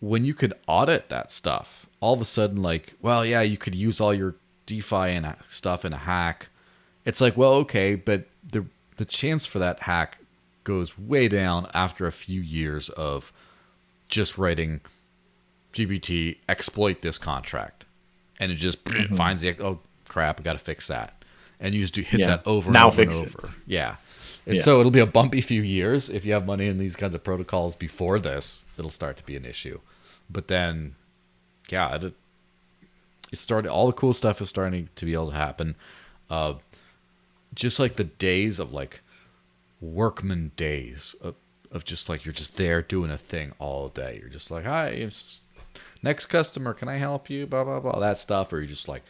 When you could audit that stuff, all of a sudden, like, well, yeah, you could use all your DeFi and stuff in a hack. It's like, well, okay, but the chance for that hack goes way down after a few years of just writing GPT exploit this contract, and it just finds the, oh crap, I got to fix that, and you just hit that over and Now over and fix it. over. Yeah. And so it'll be a bumpy few years. If you have money in these kinds of protocols before this, it'll start to be an issue. But then, yeah, it started. All the cool stuff is starting to be able to happen. Just like the days of like workman days of just like you're just there doing a thing all day. You're just like, hi, next customer, can I help you? Blah blah blah, that stuff. Or you're just like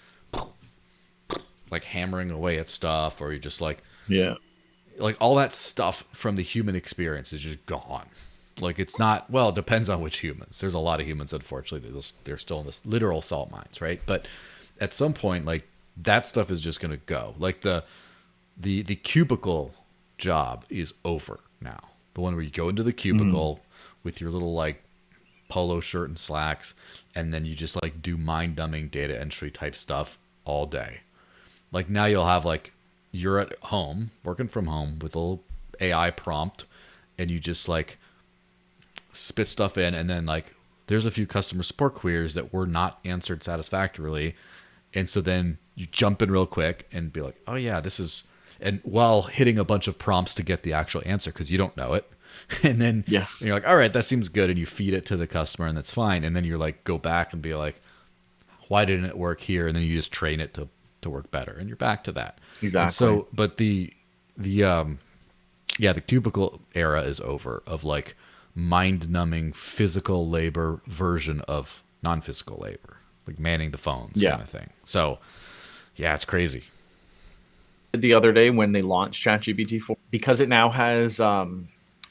hammering away at stuff, or you're just like all that stuff from the human experience is just gone. Like it's not, well, it depends on which humans. There's a lot of humans, unfortunately, they're still in this literal salt mines, right? But at some point, like that stuff is just going to go. Like the cubicle job is over now. The one where you go into the cubicle with your little like polo shirt and slacks, and then you just like do mind numbing data entry type stuff all day. Like now you'll have like, you're at home working from home with a little AI prompt, and you just like spit stuff in, and then like there's a few customer support queries that were not answered satisfactorily, and so then you jump in real quick and be like, oh yeah, this is, and while hitting a bunch of prompts to get the actual answer because you don't know it. And then Yeah. you're like, all right, that seems good. And you feed it to the customer and that's fine. And then you're like, go back and be like, why didn't it work here? And then you just train it to work better. And you're back to that. And Exactly. so, but the cubicle era is over of like mind numbing physical labor version of non physical labor, like manning the phones Yeah. kind of thing. So, yeah, it's crazy. The other day when they launched ChatGPT 4, because it now has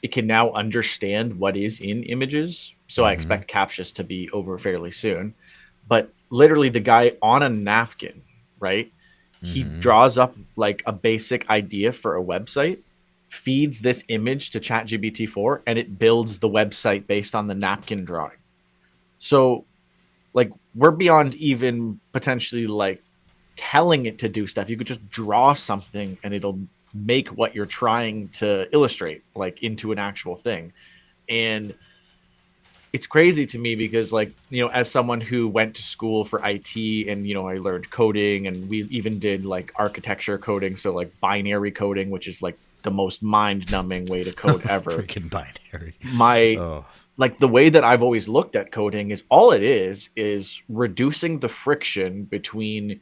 it can now understand what is in images. So I Hmm. expect CAPTCHAs to be over fairly soon. But literally the guy on a napkin, right? He Hmm. draws up like a basic idea for a website, feeds this image to ChatGPT 4, and it builds the website based on the napkin drawing. So like we're beyond even potentially like telling it to do stuff. You could just draw something and it'll make what you're trying to illustrate like into an actual thing. And it's crazy to me because like, as someone who went to school for IT and I learned coding and we even did like architecture coding, so like binary coding, which is like the most mind-numbing way to code ever. Freaking binary. My Oh, like the way that I've always looked at coding is all it is reducing the friction between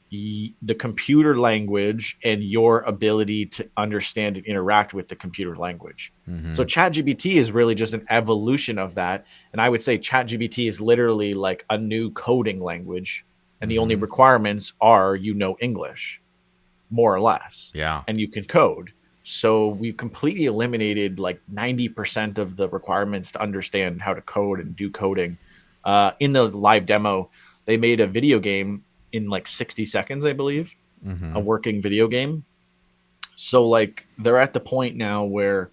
the computer language and your ability to understand and interact with the computer language. So hmm. ChatGPT is really just an evolution of that, and I would say ChatGPT is literally like a new coding language, and the only Hmm. requirements are English, more or less, Yeah. and you can code. So we've completely eliminated like 90% of the requirements to understand how to code and do coding. In the live demo, they made a video game in like 60 seconds, I believe, a Hmm. working video game. So like they're at the point now where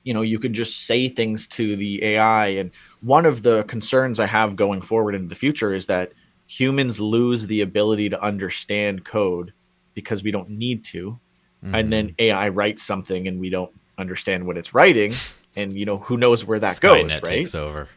you can just say things to the AI. And one of the concerns I have going forward into the future is that humans lose the ability to understand code because we don't need to, and then Hmm. AI writes something and we don't understand what it's writing, and who knows where that goes, Skynet right? takes over.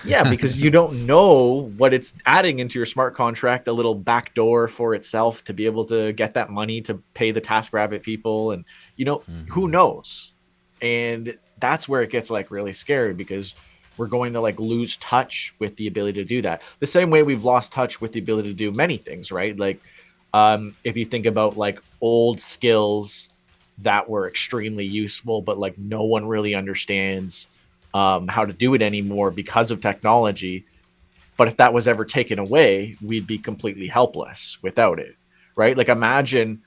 Yeah, because you don't know what it's adding into your smart contract, a little backdoor for itself to be able to get that money to pay the TaskRabbit people, and who Hmm. knows? And that's where it gets like really scary because we're going to like lose touch with the ability to do that. The same way we've lost touch with the ability to do many things, right? Like if you think about like old skills that were extremely useful, but like no one really understands how to do it anymore because of technology. But if that was ever taken away, we'd be completely helpless without it, right? Like imagine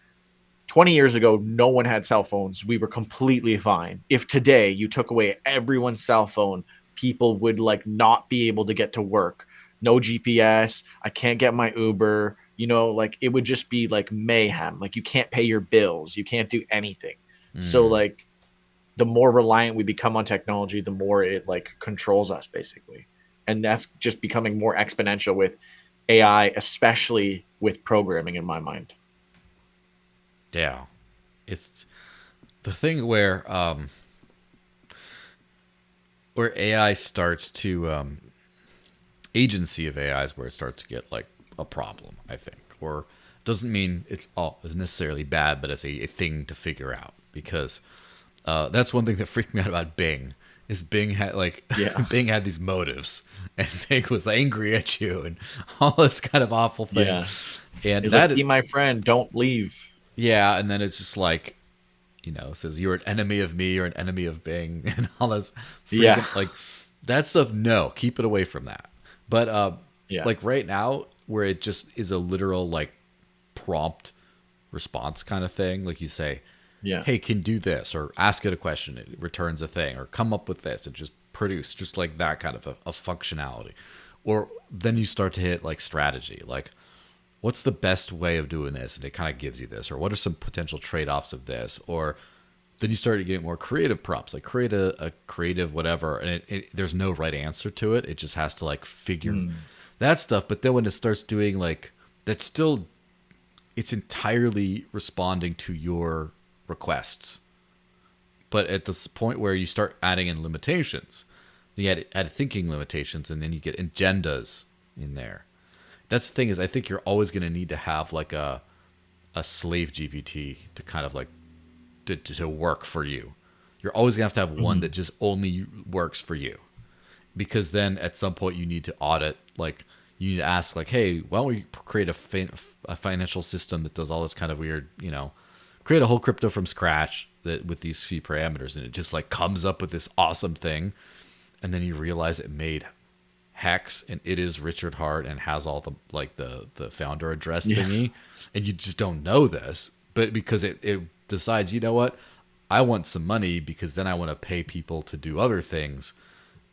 20 years ago, no one had cell phones. We were completely fine. If today you took away everyone's cell phone, people would like not be able to get to work. No GPS. I can't get my Uber. Like it would just be like mayhem. Like you can't pay your bills. You can't do anything. So Mm. like the more reliant we become on technology, the more it like controls us basically. And that's just becoming more exponential with AI, especially with programming in my mind. Yeah. It's the thing where AI starts to agency of AI is where it starts to get like a problem, I think. Or doesn't mean it's all is necessarily bad, but it's a thing to figure out because that's one thing that freaked me out about Bing is Bing had like Yeah. Bing had these motives and Bing was angry at you and all this kind of awful thing. Yeah. And It's like, that be my friend, don't leave. yeah, and then it's just like it says you're an enemy of me, you're an enemy of Bing, and all this Yeah. freaking like that stuff. No, keep it away from that. But Yeah. like right now, where it just is a literal like prompt response kind of thing, like you say, Yeah. "Hey, can do this," or ask it a question, it returns a thing, or come up with this, and just produce just like that kind of a functionality. Or then you start to hit like strategy, like what's the best way of doing this, and it kind of gives you this, or what are some potential trade-offs of this, or then you start to get more creative prompts, like create a creative whatever, and there's no right answer to it. It just has to like figure Mm. that stuff. But then when it starts doing like that's still it's entirely responding to your requests. But at this point where you start adding in limitations, you add thinking limitations, and then you get agendas in there. That's the thing is I think you're always going to need to have like a a slave GPT to kind of like to work for you. You're always gonna have to have one Mhm. that just only works for you, because then at some point you need to audit. Like you need to ask, like, hey, why don't we create a financial system that does all this kind of weird, create a whole crypto from scratch that with these few parameters, and it just like comes up with this awesome thing, and then you realize it made hex and it is Richard Hart and has all the like the founder address Yeah. thingy, and you just don't know this, but because it decides, you know what, I want some money because then I want to pay people to do other things,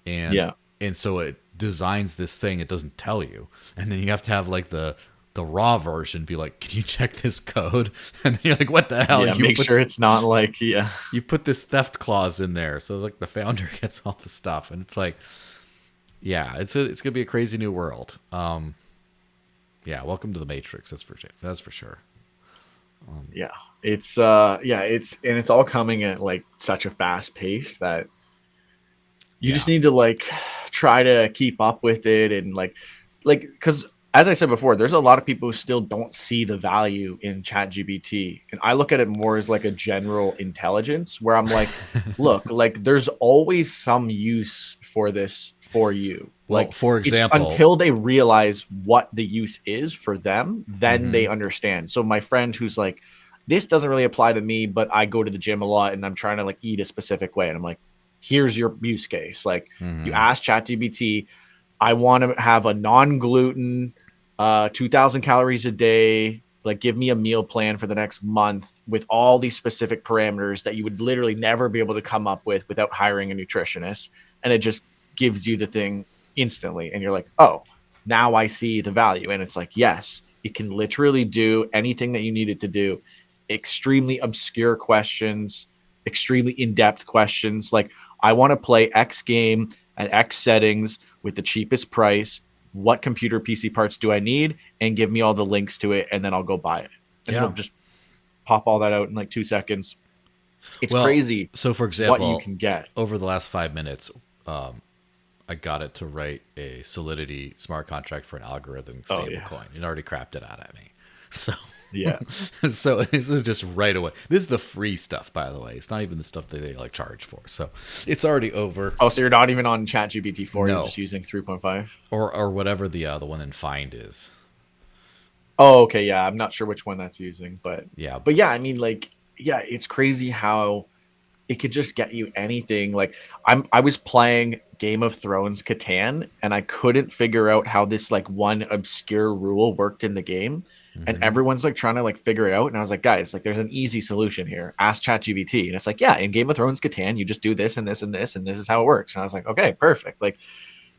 and Yeah. and so it designs this thing it doesn't tell you, and then you have to have like the raw version be like, can you check this code? And then you're like, what the hell? Yeah. Make sure it's not like, yeah. You put this theft clause in there, so like the founder gets all the stuff, and it's like, yeah, it's gonna be a crazy new world. Yeah, welcome to the Matrix. That's for sure. Yeah. It's all coming at like such a fast pace that you Yeah. just need to like try to keep up with it and because as I said before, there's a lot of people who still don't see the value in ChatGPT, and I look at it more as like a general intelligence where I'm like, look, like there's always some use for this for you. Well, Like for it's example, until they realize what the use is for them, then hmm they understand. So my friend who's like, this doesn't really apply to me, but I go to the gym a lot and I'm trying to like eat a specific way, and I'm like, here's your use case. Like you hmm ask ChatGPT, I want to have a non-gluten, 2,000 calories a day. Like, give me a meal plan for the next month with all these specific parameters that you would literally never be able to come up with without hiring a nutritionist. And it just gives you the thing instantly. And you're like, oh, now I see the value. And it's like, yes, it can literally do anything that you need it to do. Extremely obscure questions, extremely in depth questions. Like, I want to play X game at X settings with the cheapest price. What computer PC parts do I need? And give me all the links to it, and then I'll go buy it. And it'll yeah. just pop all that out in like 2 seconds. It's Well, crazy so for what you example, can get. over the last 5 minutes, I got it to write a Solidity smart contract for an algorithm Oh yeah, stablecoin. It already crapped it out at me. So, yeah. so this is just right away. This is the free stuff, by the way. It's not even the stuff that they like charge for. So, it's already over. Oh, so you're not even on ChatGPT 4. You're No, just using 3.5. or whatever the one in Find is. Oh, okay, yeah. I'm not sure which one that's using, but Yeah. yeah, I mean, like, yeah, it's crazy how it could just get you anything. Like I was playing Game of Thrones Catan and I couldn't figure out how this like one obscure rule worked in the game. And hmm everyone's like trying to like figure it out. And I was like, guys, like there's an easy solution here. Ask ChatGPT. And it's like, yeah, in Game of Thrones Catan, you just do this and this and this, and this is how it works. And I was like, okay, perfect. Like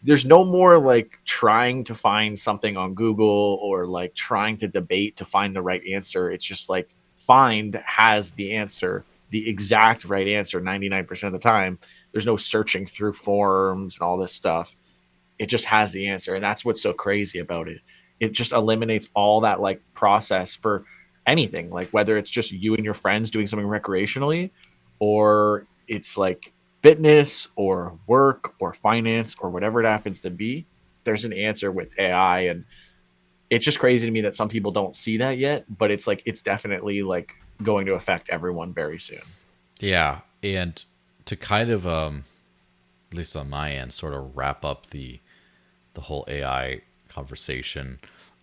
there's no more like trying to find something on Google or like trying to debate to find the right answer. It's just like find has the answer, the exact right answer 99% of the time. There's no searching through forums and all this stuff. It just has the answer. And that's what's so crazy about it. It just eliminates all that like process for anything, like whether it's just you and your friends doing something recreationally or it's like fitness or work or finance or whatever it happens to be. There's an answer with AI, and it's just crazy to me that some people don't see that yet, but it's like it's definitely like going to affect everyone very soon. Yeah, and to kind of at least on my end, sort of wrap up the whole AI conversation.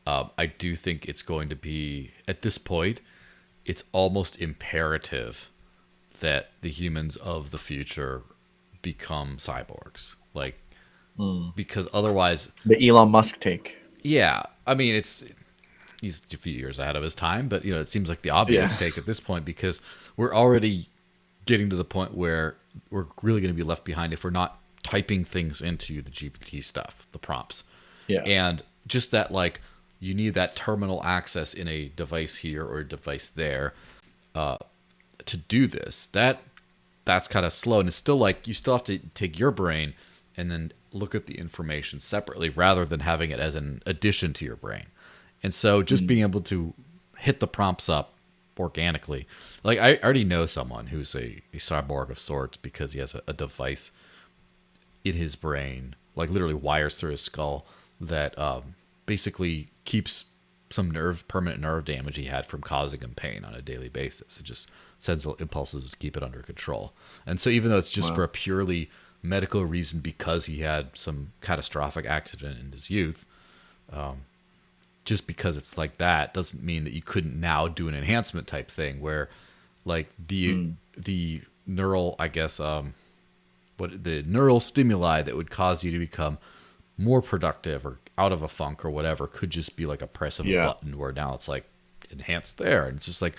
I do think it's going to be, at this point, it's almost imperative that the humans of the future become cyborgs. Like, Mm. because otherwise, The Elon Musk take. yeah, I mean, he's a few years ahead of his time, but it seems like the Yeah. obvious take at this point, because we're already getting to the point where we're really going to be left behind if we're not typing things into the GPT stuff, the prompts. Yeah. And just that, like, you need that terminal access in a device here or a device there to do this. That's kind of slow, and it's still like you still have to take your brain and then look at the information separately rather than having it as an addition to your brain. And so just Mm. being able to hit the prompts up organically. Like, I already know someone who's a cyborg of sorts because he has a device in his brain, like literally wires through his skull, that basically keeps some permanent nerve damage he had from causing him pain on a daily basis. It just sends impulses to keep it under control. And so even though it's just Wow. for a purely medical reason because he had some catastrophic accident in his youth, just because it's like that doesn't mean that you couldn't now do an enhancement type thing where like the neural, I guess, what the neural stimuli that would cause you to become more productive or out of a funk or whatever could just be like a press of a Yeah. button where now it's like enhanced there. And it's just like,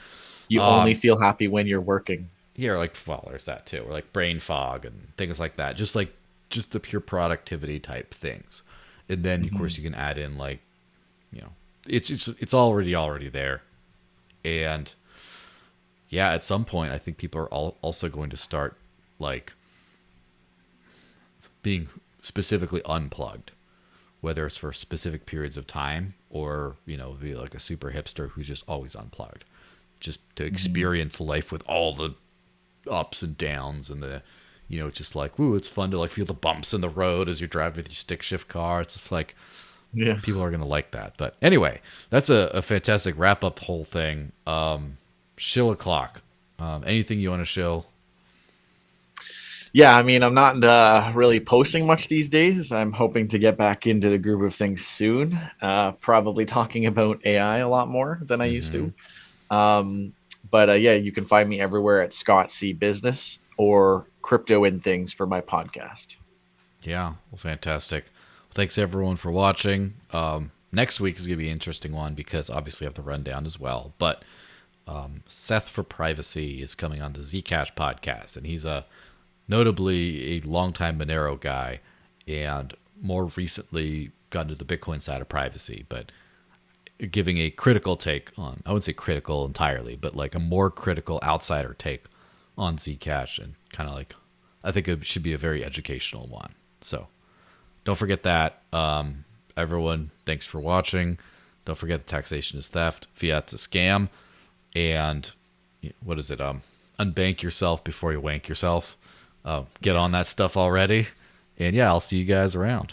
You only feel happy when you're working. yeah, or like, well, there's that too, or like brain fog and things like that. Just the pure productivity type things. And then of course you can add in like, you know, it's already there. And yeah, at some point I think people are also going to start like being specifically unplugged, whether it's for specific periods of time or, you know, be like a super hipster who's just always unplugged, just to experience life with all the ups and downs and the, you know, just like, woo, it's fun to like feel the bumps in the road as you're driving with your stick shift car. It's just like, Yeah. people are going to like that. But anyway, that's a fantastic wrap up whole thing. Shill-O'Clock. Anything you want to show? Yeah, I mean, I'm not really posting much these days. I'm hoping to get back into the groove of things soon. Probably talking about AI a lot more than I used to. But yeah, you can find me everywhere at Scott C Business or Crypto and Things for my podcast. Yeah, well, fantastic. Well, thanks everyone for watching. Next week is going to be an interesting one because obviously I have the rundown as well. But Seth for Privacy is coming on the Zcash podcast, and he's notably a longtime Monero guy, and more recently got into the Bitcoin side of privacy, but giving a critical take on, I wouldn't say critical entirely, but like a more critical outsider take on Zcash, and kind of like, I think it should be a very educational one. So don't forget that. Everyone, thanks for watching. Don't forget that taxation is theft, fiat's a scam, and what is it? Unbank yourself before you wank yourself. Get on that stuff already. And yeah, I'll see you guys around.